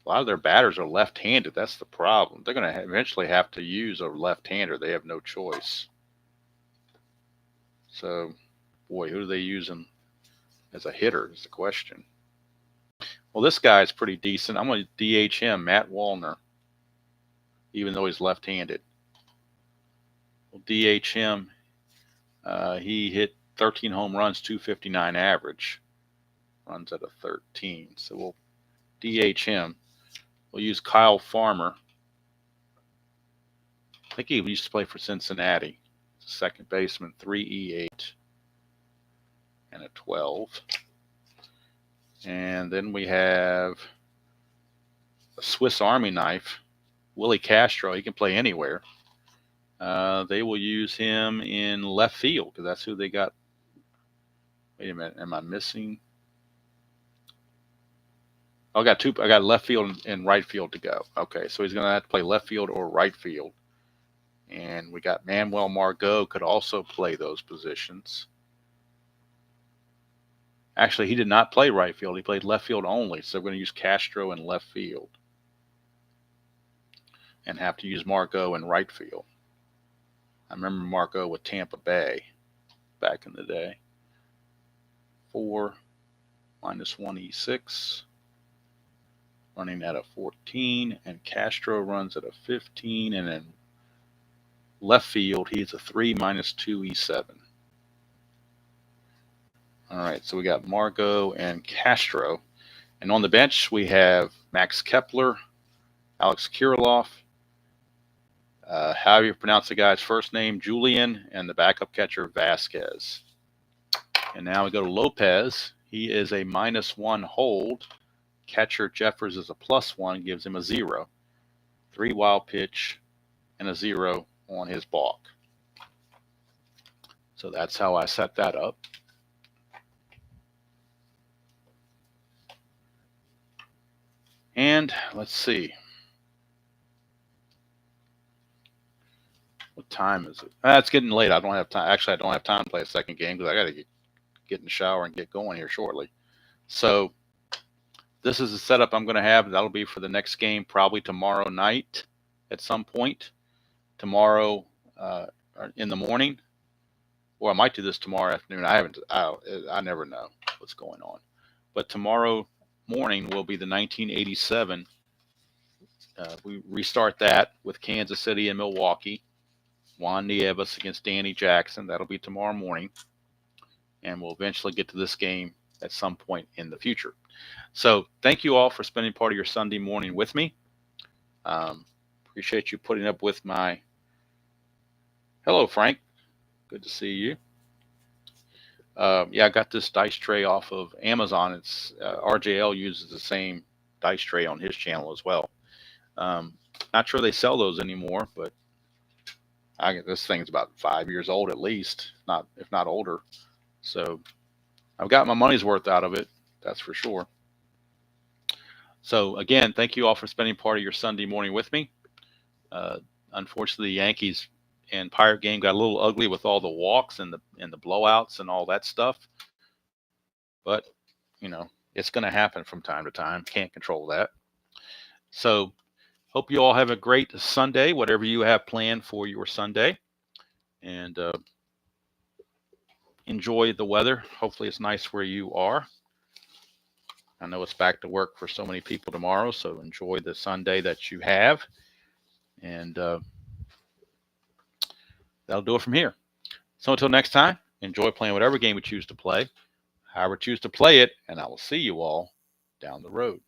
A lot of their batters are left-handed. That's the problem. They're going to eventually have to use a left-hander. They have no choice. So, boy, who are they using as a hitter is the question. Well, this guy is pretty decent. I'm going to DH him, Matt Wallner, even though he's left-handed. We'll DH him. He hit 13 home runs, 259 average. Runs at a 13. So we'll DH him. We'll use Kyle Farmer. I think he used to play for Cincinnati. Second baseman, 3 E8 and a 12. And then we have a Swiss Army knife, Willie Castro. He can play anywhere. They will use him in left field because that's who they got. Wait a minute, am I missing? I got left field and right field to go. Okay, so he's going to have to play left field or right field. And we got Manuel Margot could also play those positions. Actually, he did not play right field. He played left field only. So we're going to use Castro in left field and have to use Margot in right field. I remember Margot with Tampa Bay back in the day. 4 minus 1 E6. Running at a 14. And Castro runs at a 15. And then left field, he's a 3 minus 2 E7. All right, so we got Margot and Castro. And on the bench, we have Max Kepler, Alex Kirilloff, how you pronounce the guy's first name, Julian, and the backup catcher, Vasquez. And now we go to Lopez. He is a -1 hold. Catcher Jeffers is a +1, gives him a 0. 3 wild pitch and a 0 on his balk. So that's how I set that up. And let's see. What time is it? It's getting late. I don't have time. Actually, I don't have time to play a second game because I got to get in the shower and get going here shortly. So this is the setup I'm going to have. That'll be for the next game, probably tomorrow night at some point. Tomorrow in the morning. Or I might do this tomorrow afternoon. I never know what's going on. But tomorrow morning will be the 1987. We restart that with Kansas City and Milwaukee. Juan Nieves against Danny Jackson. That'll be tomorrow morning. And we'll eventually get to this game at some point in the future. So thank you all for spending part of your Sunday morning with me. Appreciate you putting up with my... Hello, Frank. Good to see you. Yeah, I got this dice tray off of Amazon. It's RJL uses the same dice tray on his channel as well. Not sure they sell those anymore, but this thing's about 5 years old at least, if not older. So I've got my money's worth out of it, that's for sure. So again, thank you all for spending part of your Sunday morning with me. Unfortunately, the Yankees and Pirate game got a little ugly with all the walks and the blowouts and all that stuff. But it's going to happen from time to time. Can't control that. So hope you all have a great Sunday, whatever you have planned for your Sunday, and enjoy the weather. Hopefully it's nice where you are. I know it's back to work for so many people tomorrow, so enjoy the Sunday that you have. And that'll do it from here. So until next time, enjoy playing whatever game you choose to play, however choose to play it, and I will see you all down the road.